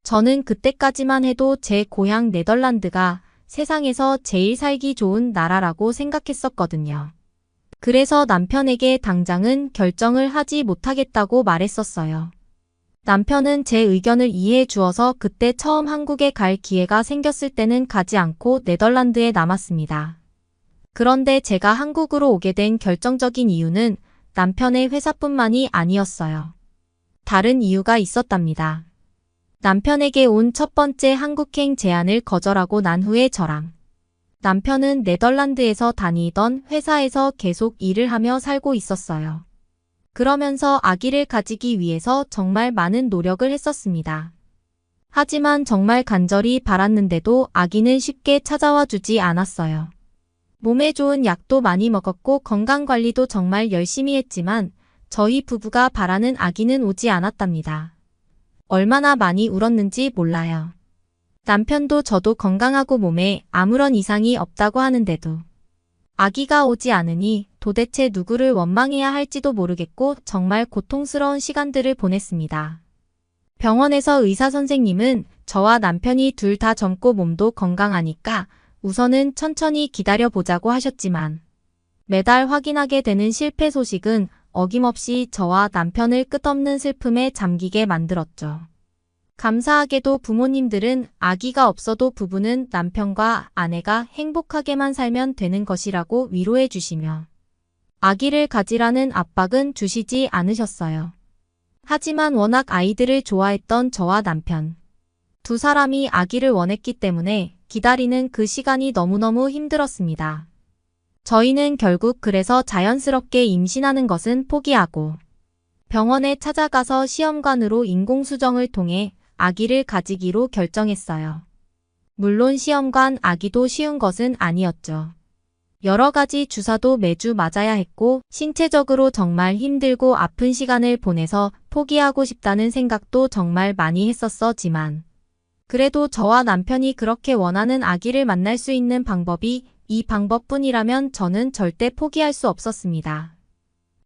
저는 그때까지만 해도 제 고향 네덜란드가 세상에서 제일 살기 좋은 나라라고 생각했었거든요. 그래서 남편에게 당장은 결정을 하지 못하겠다고 말했었어요. 남편은 제 의견을 이해해 주어서 그때 처음 한국에 갈 기회가 생겼을 때는 가지 않고 네덜란드에 남았습니다. 그런데 제가 한국으로 오게 된 결정적인 이유는 남편의 회사뿐만이 아니었어요. 다른 이유가 있었답니다. 남편에게 온 첫 번째 한국행 제안을 거절하고 난 후에 저랑 남편은 네덜란드에서 다니던 회사에서 계속 일을 하며 살고 있었어요. 그러면서 아기를 가지기 위해서 정말 많은 노력을 했었습니다. 하지만 정말 간절히 바랐는데도 아기는 쉽게 찾아와 주지 않았어요. 몸에 좋은 약도 많이 먹었고 건강관리도 정말 열심히 했지만 저희 부부가 바라는 아기는 오지 않았답니다. 얼마나 많이 울었는지 몰라요. 남편도 저도 건강하고 몸에 아무런 이상이 없다고 하는데도 아기가 오지 않으니 도대체 누구를 원망해야 할지도 모르겠고 정말 고통스러운 시간들을 보냈습니다. 병원에서 의사 선생님은 저와 남편이 둘 다 젊고 몸도 건강하니까 우선은 천천히 기다려보자고 하셨지만 매달 확인하게 되는 실패 소식은 어김없이 저와 남편을 끝없는 슬픔에 잠기게 만들었죠. 감사하게도 부모님들은 아기가 없어도 부부는 남편과 아내가 행복하게만 살면 되는 것이라고 위로해 주시며 아기를 가지라는 압박은 주시지 않으셨어요. 하지만 워낙 아이들을 좋아했던 저와 남편 두 사람이 아기를 원했기 때문에 기다리는 그 시간이 너무너무 힘들었습니다. 저희는 결국 그래서 자연스럽게 임신하는 것은 포기하고 병원에 찾아가서 시험관으로 인공수정을 통해 아기를 가지기로 결정했어요. 물론 시험관 아기도 쉬운 것은 아니었죠. 여러 가지 주사도 매주 맞아야 했고 신체적으로 정말 힘들고 아픈 시간을 보내서 포기하고 싶다는 생각도 정말 많이 했었지만 그래도 저와 남편이 그렇게 원하는 아기를 만날 수 있는 방법이 이 방법뿐이라면 저는 절대 포기할 수 없었습니다.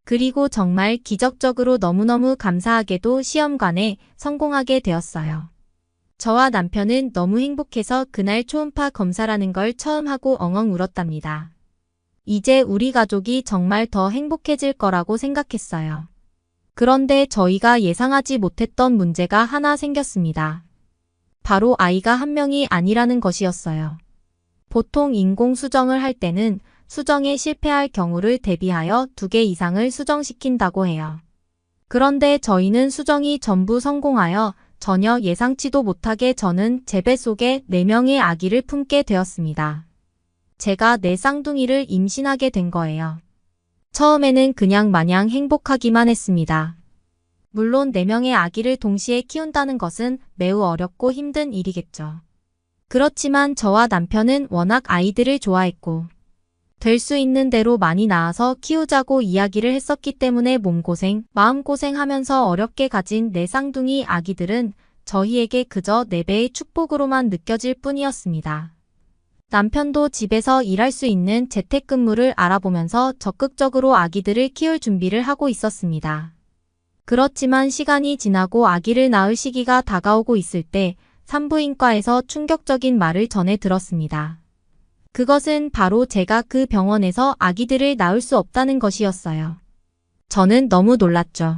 그리고 정말 기적적으로 너무너무 감사하게도 시험관에 성공하게 되었어요. 저와 남편은 너무 행복해서 그날 초음파 검사라는 걸 처음 하고 엉엉 울었답니다. 이제 우리 가족이 정말 더 행복해질 거라고 생각했어요. 그런데 저희가 예상하지 못했던 문제가 하나 생겼습니다. 바로 아이가 한 명이 아니라는 것이었어요. 보통 인공수정을 할 때는 수정에 실패할 경우를 대비하여 2개 이상을 수정시킨다고 해요. 그런데 저희는 수정이 전부 성공하여 전혀 예상치도 못하게 저는 제 뱃속에 4명의 아기를 품게 되었습니다. 제가 4쌍둥이를 임신하게 된 거예요. 처음에는 그냥 마냥 행복하기만 했습니다. 물론 4명의 아기를 동시에 키운다는 것은 매우 어렵고 힘든 일이겠죠. 그렇지만 저와 남편은 워낙 아이들을 좋아했고 될 수 있는 대로 많이 낳아서 키우자고 이야기를 했었기 때문에 몸고생, 마음고생하면서 어렵게 가진 4쌍둥이 아기들은 저희에게 그저 4배의 축복으로만 느껴질 뿐이었습니다. 남편도 집에서 일할 수 있는 재택근무를 알아보면서 적극적으로 아기들을 키울 준비를 하고 있었습니다. 그렇지만 시간이 지나고 아기를 낳을 시기가 다가오고 있을 때 산부인과에서 충격적인 말을 전해 들었습니다. 그것은 바로 제가 그 병원에서 아기들을 낳을 수 없다는 것이었어요. 저는 너무 놀랐죠.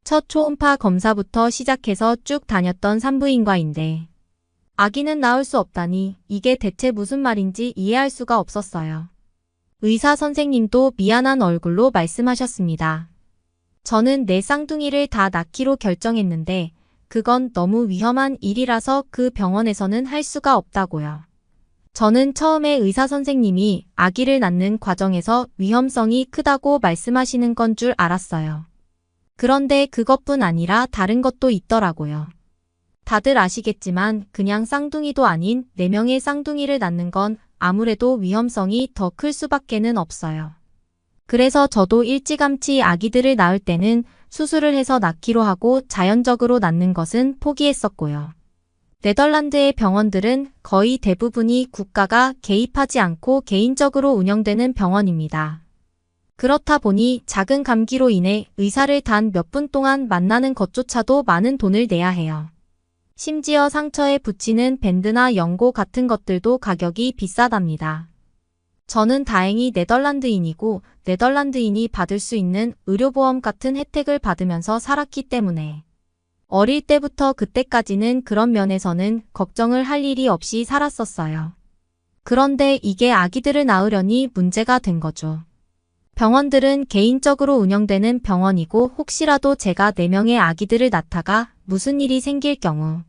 첫 초음파 검사부터 시작해서 쭉 다녔던 산부인과인데 아기는 낳을 수 없다니 이게 대체 무슨 말인지 이해할 수가 없었어요. 의사 선생님도 미안한 얼굴로 말씀하셨습니다. 저는 내 쌍둥이를 다 낳기로 결정했는데 그건 너무 위험한 일이라서 그 병원에서는 할 수가 없다고요. 저는 처음에 의사 선생님이 아기를 낳는 과정에서 위험성이 크다고 말씀하시는 건 줄 알았어요. 그런데 그것뿐 아니라 다른 것도 있더라고요. 다들 아시겠지만 그냥 쌍둥이도 아닌 4명의 쌍둥이를 낳는 건 아무래도 위험성이 더 클 수밖에는 없어요. 그래서 저도 일찌감치 아기들을 낳을 때는 수술을 해서 낳기로 하고 자연적으로 낳는 것은 포기했었고요. 네덜란드의 병원들은 거의 대부분이 국가가 개입하지 않고 개인적으로 운영되는 병원입니다. 그렇다 보니 작은 감기로 인해 의사를 단 몇 분 동안 만나는 것조차도 많은 돈을 내야 해요. 심지어 상처에 붙이는 밴드나 연고 같은 것들도 가격이 비싸답니다. 저는 다행히 네덜란드인이고 네덜란드인이 받을 수 있는 의료보험 같은 혜택을 받으면서 살았기 때문에 어릴 때부터 그때까지는 그런 면에서는 걱정을 할 일이 없이 살았었어요. 그런데 이게 아기들을 낳으려니 문제가 된 거죠. 병원들은 개인적으로 운영되는 병원이고 혹시라도 제가 4명의 아기들을 낳다가 무슨 일이 생길 경우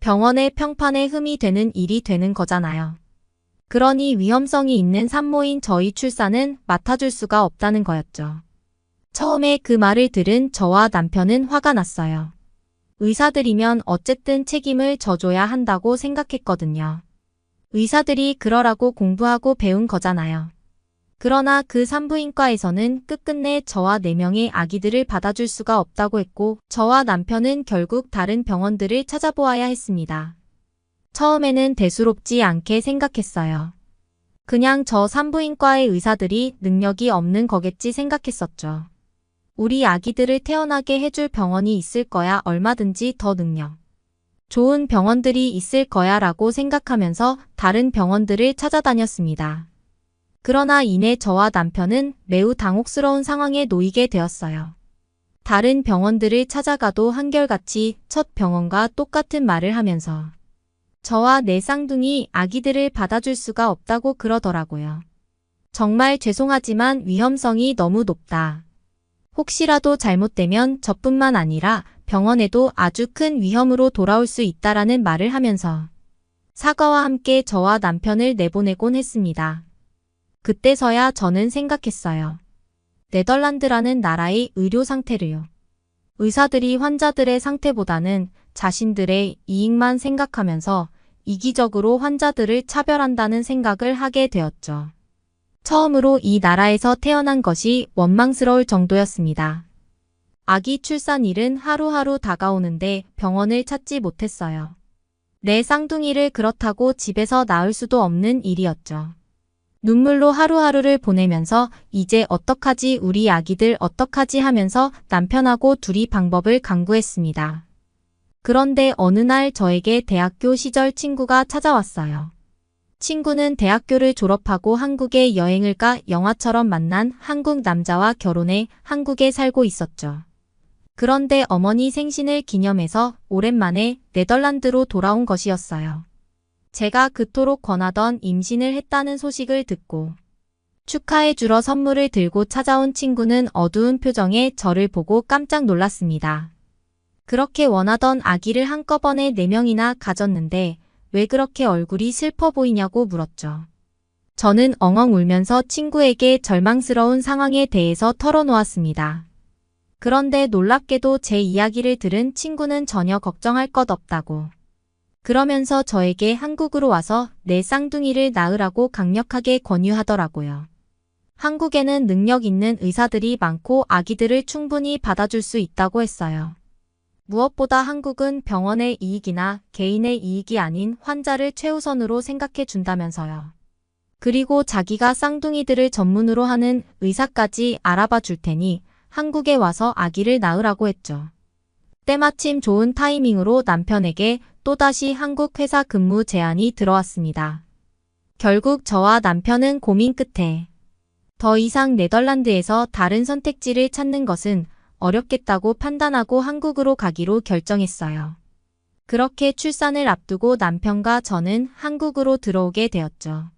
병원의 평판에 흠이 되는 일이 되는 거잖아요. 그러니 위험성이 있는 산모인 저희 출산은 맡아줄 수가 없다는 거였죠. 처음에 그 말을 들은 저와 남편은 화가 났어요. 의사들이면 어쨌든 책임을 져줘야 한다고 생각했거든요. 의사들이 그러라고 공부하고 배운 거잖아요. 그러나 그 산부인과에서는 끝끝내 저와 4명의 아기들을 받아줄 수가 없다고 했고 저와 남편은 결국 다른 병원들을 찾아보아야 했습니다. 처음에는 대수롭지 않게 생각했어요. 그냥 저 산부인과의 의사들이 능력이 없는 거겠지 생각했었죠. 우리 아기들을 태어나게 해줄 병원이 있을 거야 얼마든지 더 능력 좋은 병원들이 있을 거야 라고 생각하면서 다른 병원들을 찾아다녔습니다. 그러나 이내 저와 남편은 매우 당혹스러운 상황에 놓이게 되었어요. 다른 병원들을 찾아가도 한결같이 첫 병원과 똑같은 말을 하면서 저와 내 쌍둥이 아기들을 받아줄 수가 없다고 그러더라고요. 정말 죄송하지만 위험성이 너무 높다. 혹시라도 잘못되면 저뿐만 아니라 병원에도 아주 큰 위험으로 돌아올 수 있다라는 말을 하면서 사과와 함께 저와 남편을 내보내곤 했습니다. 그때서야 저는 생각했어요. 네덜란드라는 나라의 의료 상태를요. 의사들이 환자들의 상태보다는 자신들의 이익만 생각하면서 이기적으로 환자들을 차별한다는 생각을 하게 되었죠. 처음으로 이 나라에서 태어난 것이 원망스러울 정도였습니다. 아기 출산일은 하루하루 다가오는데 병원을 찾지 못했어요. 내 쌍둥이를 그렇다고 집에서 낳을 수도 없는 일이었죠. 눈물로 하루하루를 보내면서 이제 어떡하지 우리 아기들 어떡하지 하면서 남편하고 둘이 방법을 강구했습니다. 그런데 어느 날 저에게 대학교 시절 친구가 찾아왔어요. 친구는 대학교를 졸업하고 한국에 여행을 가 영화처럼 만난 한국 남자와 결혼해 한국에 살고 있었죠. 그런데 어머니 생신을 기념해서 오랜만에 네덜란드로 돌아온 것이었어요. 제가 그토록 권하던 임신을 했다는 소식을 듣고 축하해 주러 선물을 들고 찾아온 친구는 어두운 표정의 저를 보고 깜짝 놀랐습니다. 그렇게 원하던 아기를 한꺼번에 4명이나 가졌는데 왜 그렇게 얼굴이 슬퍼 보이냐고 물었죠. 저는 엉엉 울면서 친구에게 절망스러운 상황에 대해서 털어놓았습니다. 그런데 놀랍게도 제 이야기를 들은 친구는 전혀 걱정할 것 없다고. 그러면서 저에게 한국으로 와서 내 쌍둥이를 낳으라고 강력하게 권유하더라고요. 한국에는 능력 있는 의사들이 많고 아기들을 충분히 받아줄 수 있다고 했어요. 무엇보다 한국은 병원의 이익이나 개인의 이익이 아닌 환자를 최우선으로 생각해 준다면서요. 그리고 자기가 쌍둥이들을 전문으로 하는 의사까지 알아봐 줄 테니 한국에 와서 아기를 낳으라고 했죠. 때마침 좋은 타이밍으로 남편에게 또다시 한국 회사 근무 제안이 들어왔습니다. 결국 저와 남편은 고민 끝에 더 이상 네덜란드에서 다른 선택지를 찾는 것은 어렵겠다고 판단하고 한국으로 가기로 결정했어요. 그렇게 출산을 앞두고 남편과 저는 한국으로 들어오게 되었죠.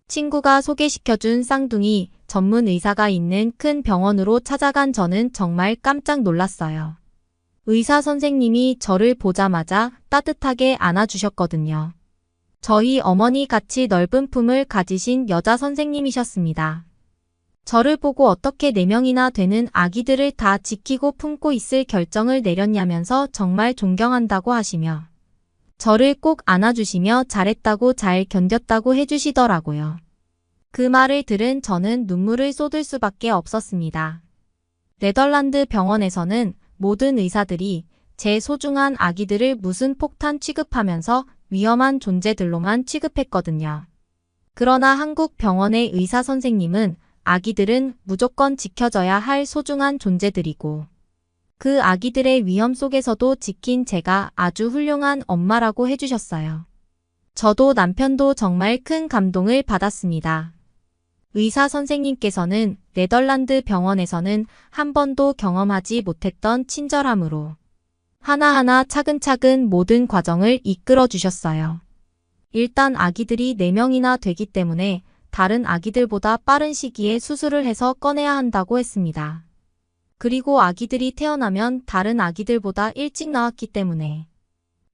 친구가 소개시켜준 쌍둥이 전문 의사가 있는 큰 병원으로 찾아간 저는 정말 깜짝 놀랐어요. 의사 선생님이 저를 보자마자 따뜻하게 안아주셨거든요. 저희 어머니 같이 넓은 품을 가지신 여자 선생님이셨습니다. 저를 보고 어떻게 4명이나 되는 아기들을 다 지키고 품고 있을 결정을 내렸냐면서 정말 존경한다고 하시며 저를 꼭 안아주시며 잘했다고 잘 견뎠다고 해주시더라고요. 그 말을 들은 저는 눈물을 쏟을 수밖에 없었습니다. 네덜란드 병원에서는 모든 의사들이 제 소중한 아기들을 무슨 폭탄 취급하면서 위험한 존재들로만 취급했거든요. 그러나 한국 병원의 의사 선생님은 아기들은 무조건 지켜져야 할 소중한 존재들이고 그 아기들의 위험 속에서도 지킨 제가 아주 훌륭한 엄마라고 해주셨어요. 저도 남편도 정말 큰 감동을 받았습니다. 의사 선생님께서는 네덜란드 병원에서는 한 번도 경험하지 못했던 친절함으로 하나하나 차근차근 모든 과정을 이끌어 주셨어요. 일단 아기들이 4명이나 되기 때문에 다른 아기들보다 빠른 시기에 수술을 해서 꺼내야 한다고 했습니다. 그리고 아기들이 태어나면 다른 아기들보다 일찍 나왔기 때문에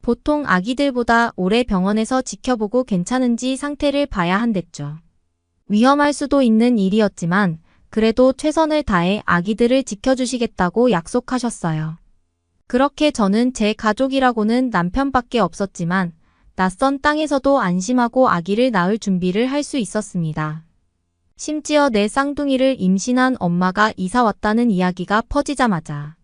보통 아기들보다 오래 병원에서 지켜보고 괜찮은지 상태를 봐야 한댔죠. 위험할 수도 있는 일이었지만 그래도 최선을 다해 아기들을 지켜주시겠다고 약속하셨어요. 그렇게 저는 제 가족이라고는 남편밖에 없었지만 낯선 땅에서도 안심하고 아기를 낳을 준비를 할 수 있었습니다. 심지어 내 쌍둥이를 임신한 엄마가 이사 왔다는 이야기가 퍼지자마자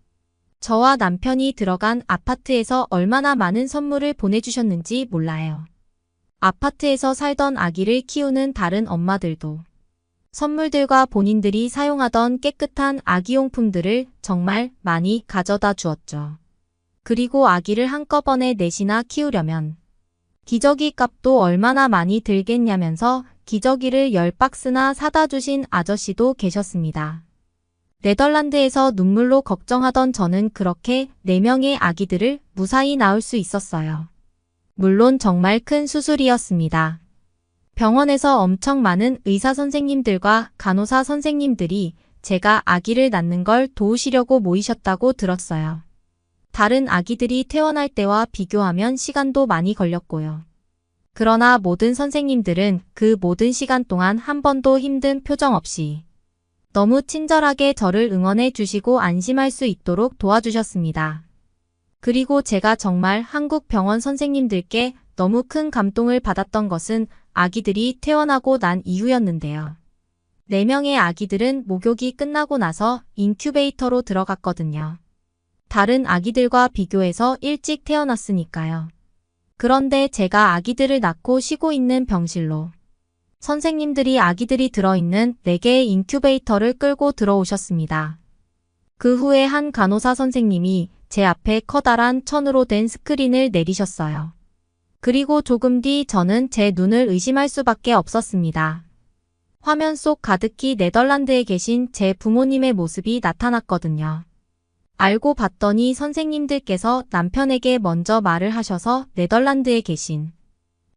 저와 남편이 들어간 아파트에서 얼마나 많은 선물을 보내주셨는지 몰라요. 아파트에서 살던 아기를 키우는 다른 엄마들도 선물들과 본인들이 사용하던 깨끗한 아기용품들을 정말 많이 가져다 주었죠. 그리고 아기를 한꺼번에 넷이나 키우려면 기저귀 값도 얼마나 많이 들겠냐면서 기저귀를 10박스나 사다 주신 아저씨도 계셨습니다. 네덜란드에서 눈물로 걱정하던 저는 그렇게 4명의 아기들을 무사히 낳을 수 있었어요. 물론 정말 큰 수술이었습니다. 병원에서 엄청 많은 의사 선생님들과 간호사 선생님들이 제가 아기를 낳는 걸 도우시려고 모이셨다고 들었어요. 다른 아기들이 태어날 때와 비교하면 시간도 많이 걸렸고요. 그러나 모든 선생님들은 그 모든 시간 동안 한 번도 힘든 표정 없이 너무 친절하게 저를 응원해 주시고 안심할 수 있도록 도와주셨습니다. 그리고 제가 정말 한국 병원 선생님들께 너무 큰 감동을 받았던 것은 아기들이 태어나고 난 이후였는데요. 4명의 아기들은 목욕이 끝나고 나서 인큐베이터로 들어갔거든요. 다른 아기들과 비교해서 일찍 태어났으니까요. 그런데 제가 아기들을 낳고 쉬고 있는 병실로 선생님들이 아기들이 들어있는 4개의 인큐베이터를 끌고 들어오셨습니다. 그 후에 한 간호사 선생님이 제 앞에 커다란 천으로 된 스크린을 내리셨어요. 그리고 조금 뒤 저는 제 눈을 의심할 수밖에 없었습니다. 화면 속 가득히 네덜란드에 계신 제 부모님의 모습이 나타났거든요. 알고 봤더니 선생님들께서 남편에게 먼저 말을 하셔서 네덜란드에 계신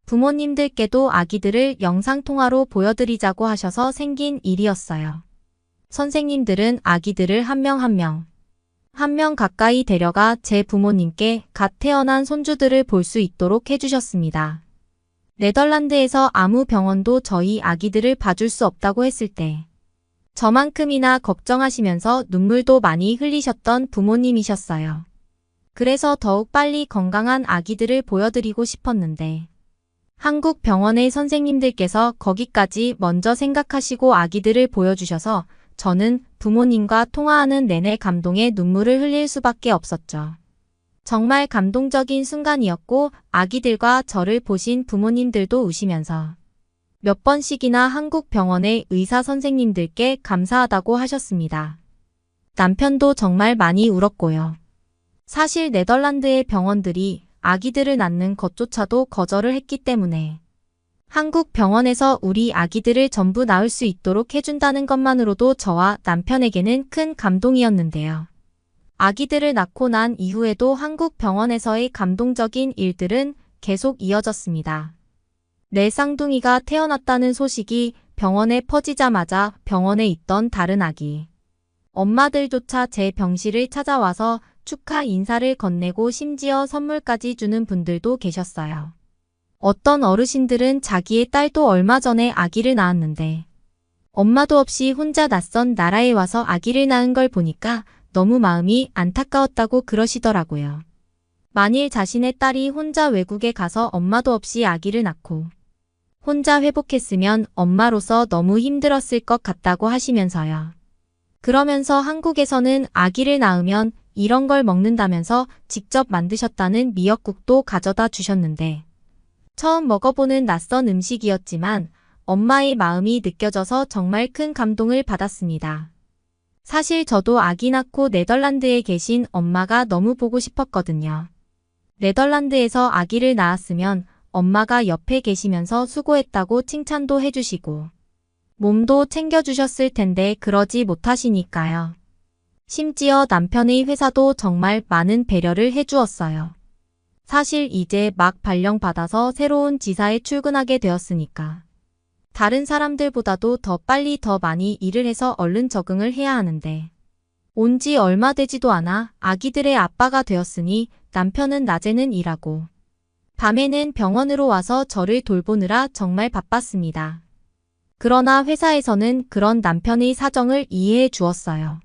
부모님들께도 아기들을 영상통화로 보여드리자고 하셔서 생긴 일이었어요. 선생님들은 아기들을 한 명 한 명 가까이 데려가 제 부모님께 갓 태어난 손주들을 볼 수 있도록 해주셨습니다. 네덜란드에서 아무 병원도 저희 아기들을 봐줄 수 없다고 했을 때 저만큼이나 걱정하시면서 눈물도 많이 흘리셨던 부모님이셨어요. 그래서 더욱 빨리 건강한 아기들을 보여드리고 싶었는데 한국 병원의 선생님들께서 거기까지 먼저 생각하시고 아기들을 보여주셔서 저는 부모님과 통화하는 내내 감동의 눈물을 흘릴 수밖에 없었죠. 정말 감동적인 순간이었고 아기들과 저를 보신 부모님들도 우시면서 몇 번씩이나 한국 병원의 의사 선생님들께 감사하다고 하셨습니다. 남편도 정말 많이 울었고요. 사실 네덜란드의 병원들이 아기들을 낳는 것조차도 거절을 했기 때문에 한국 병원에서 우리 아기들을 전부 낳을 수 있도록 해준다는 것만으로도 저와 남편에게는 큰 감동이었는데요. 아기들을 낳고 난 이후에도 한국 병원에서의 감동적인 일들은 계속 이어졌습니다. 내 쌍둥이가 태어났다는 소식이 병원에 퍼지자마자 병원에 있던 다른 아기 엄마들조차 제 병실을 찾아와서 축하 인사를 건네고 심지어 선물까지 주는 분들도 계셨어요. 어떤 어르신들은 자기의 딸도 얼마 전에 아기를 낳았는데 엄마도 없이 혼자 낯선 나라에 와서 아기를 낳은 걸 보니까 너무 마음이 안타까웠다고 그러시더라고요. 만일 자신의 딸이 혼자 외국에 가서 엄마도 없이 아기를 낳고 혼자 회복했으면 엄마로서 너무 힘들었을 것 같다고 하시면서요. 그러면서 한국에서는 아기를 낳으면 이런 걸 먹는다면서 직접 만드셨다는 미역국도 가져다 주셨는데 처음 먹어보는 낯선 음식이었지만 엄마의 마음이 느껴져서 정말 큰 감동을 받았습니다. 사실 저도 아기 낳고 네덜란드에 계신 엄마가 너무 보고 싶었거든요. 네덜란드에서 아기를 낳았으면 엄마가 옆에 계시면서 수고했다고 칭찬도 해주시고 몸도 챙겨주셨을 텐데 그러지 못하시니까요. 심지어 남편의 회사도 정말 많은 배려를 해주었어요. 사실 이제 막 발령받아서 새로운 지사에 출근하게 되었으니까 다른 사람들보다도 더 빨리 더 많이 일을 해서 얼른 적응을 해야 하는데 온 지 얼마 되지도 않아 아기들의 아빠가 되었으니 남편은 낮에는 일하고 밤에는 병원으로 와서 저를 돌보느라 정말 바빴습니다. 그러나 회사에서는 그런 남편의 사정을 이해해 주었어요.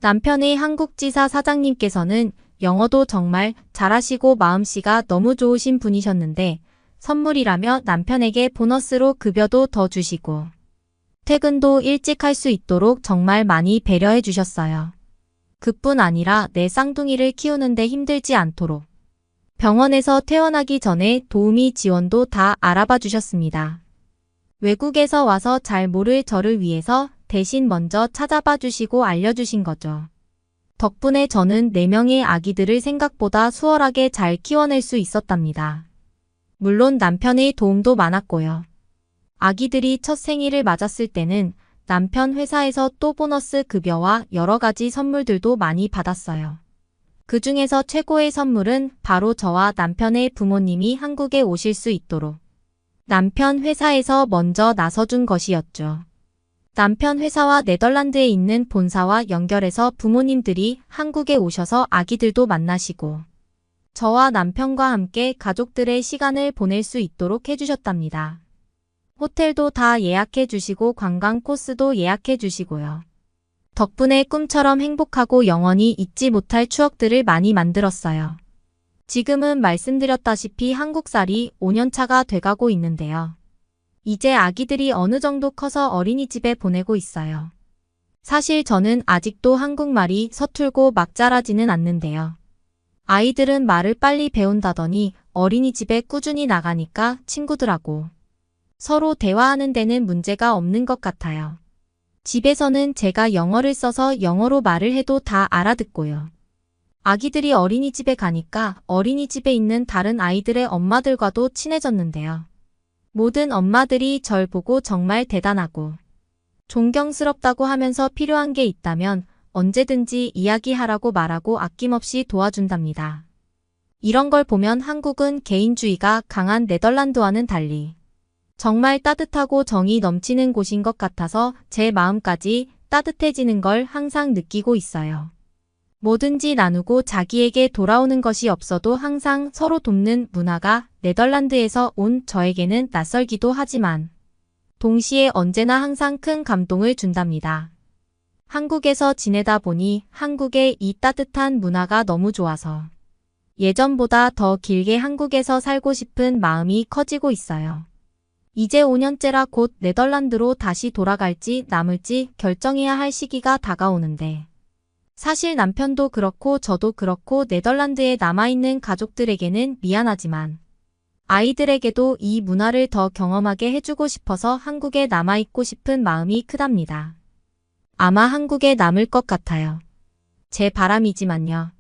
남편의 한국지사 사장님께서는 영어도 정말 잘하시고 마음씨가 너무 좋으신 분이셨는데 선물이라며 남편에게 보너스로 급여도 더 주시고 퇴근도 일찍 할 수 있도록 정말 많이 배려해 주셨어요. 그뿐 아니라 내 쌍둥이를 키우는데 힘들지 않도록 병원에서 퇴원하기 전에 도우미 지원도 다 알아봐 주셨습니다. 외국에서 와서 잘 모를 저를 위해서 대신 먼저 찾아봐 주시고 알려주신 거죠. 덕분에 저는 4명의 아기들을 생각보다 수월하게 잘 키워낼 수 있었답니다. 물론 남편의 도움도 많았고요. 아기들이 첫 생일을 맞았을 때는 남편 회사에서 또 보너스 급여와 여러 가지 선물들도 많이 받았어요. 그 중에서 최고의 선물은 바로 저와 남편의 부모님이 한국에 오실 수 있도록 남편 회사에서 먼저 나서준 것이었죠. 남편 회사와 네덜란드에 있는 본사와 연결해서 부모님들이 한국에 오셔서 아기들도 만나시고 저와 남편과 함께 가족들의 시간을 보낼 수 있도록 해주셨답니다. 호텔도 다 예약해 주시고 관광 코스도 예약해 주시고요. 덕분에 꿈처럼 행복하고 영원히 잊지 못할 추억들을 많이 만들었어요. 지금은 말씀드렸다시피 한국살이 5년차가 돼가고 있는데요. 이제 아기들이 어느 정도 커서 어린이집에 보내고 있어요. 사실 저는 아직도 한국말이 서툴고 막 자라지는 않는데요. 아이들은 말을 빨리 배운다더니 어린이집에 꾸준히 나가니까 친구들하고 서로 대화하는 데는 문제가 없는 것 같아요. 집에서는 제가 영어를 써서 영어로 말을 해도 다 알아듣고요. 아기들이 어린이집에 가니까 어린이집에 있는 다른 아이들의 엄마들과도 친해졌는데요. 모든 엄마들이 절 보고 정말 대단하고 존경스럽다고 하면서 필요한 게 있다면 언제든지 이야기하라고 말하고 아낌없이 도와준답니다. 이런 걸 보면 한국은 개인주의가 강한 네덜란드와는 달리 정말 따뜻하고 정이 넘치는 곳인 것 같아서 제 마음까지 따뜻해지는 걸 항상 느끼고 있어요. 뭐든지 나누고 자기에게 돌아오는 것이 없어도 항상 서로 돕는 문화가 네덜란드에서 온 저에게는 낯설기도 하지만 동시에 언제나 항상 큰 감동을 준답니다. 한국에서 지내다 보니 한국의 이 따뜻한 문화가 너무 좋아서 예전보다 더 길게 한국에서 살고 싶은 마음이 커지고 있어요. 이제 5년째라 곧 네덜란드로 다시 돌아갈지 남을지 결정해야 할 시기가 다가오는데 사실 남편도 그렇고 저도 그렇고 네덜란드에 남아있는 가족들에게는 미안하지만 아이들에게도 이 문화를 더 경험하게 해주고 싶어서 한국에 남아있고 싶은 마음이 크답니다. 아마 한국에 남을 것 같아요. 제 바람이지만요.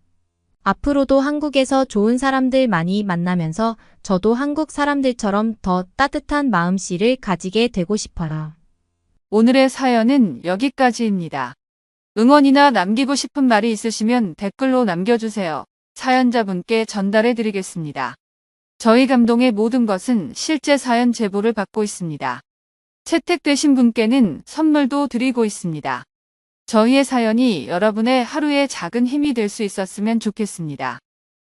앞으로도 한국에서 좋은 사람들 많이 만나면서 저도 한국 사람들처럼 더 따뜻한 마음씨를 가지게 되고 싶어요. 오늘의 사연은 여기까지입니다. 응원이나 남기고 싶은 말이 있으시면 댓글로 남겨주세요. 사연자분께 전달해 드리겠습니다. 저희 감동의 모든 것은 실제 사연 제보를 받고 있습니다. 채택되신 분께는 선물도 드리고 있습니다. 저희의 사연이 여러분의 하루의 작은 힘이 될 수 있었으면 좋겠습니다.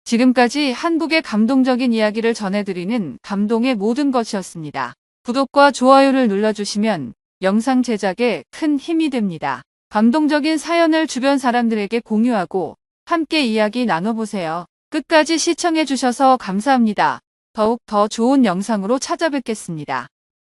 지금까지 한국의 감동적인 이야기를 전해드리는 감동의 모든 것이었습니다. 구독과 좋아요를 눌러주시면 영상 제작에 큰 힘이 됩니다. 감동적인 사연을 주변 사람들에게 공유하고 함께 이야기 나눠보세요. 끝까지 시청해주셔서 감사합니다. 더욱 더 좋은 영상으로 찾아뵙겠습니다.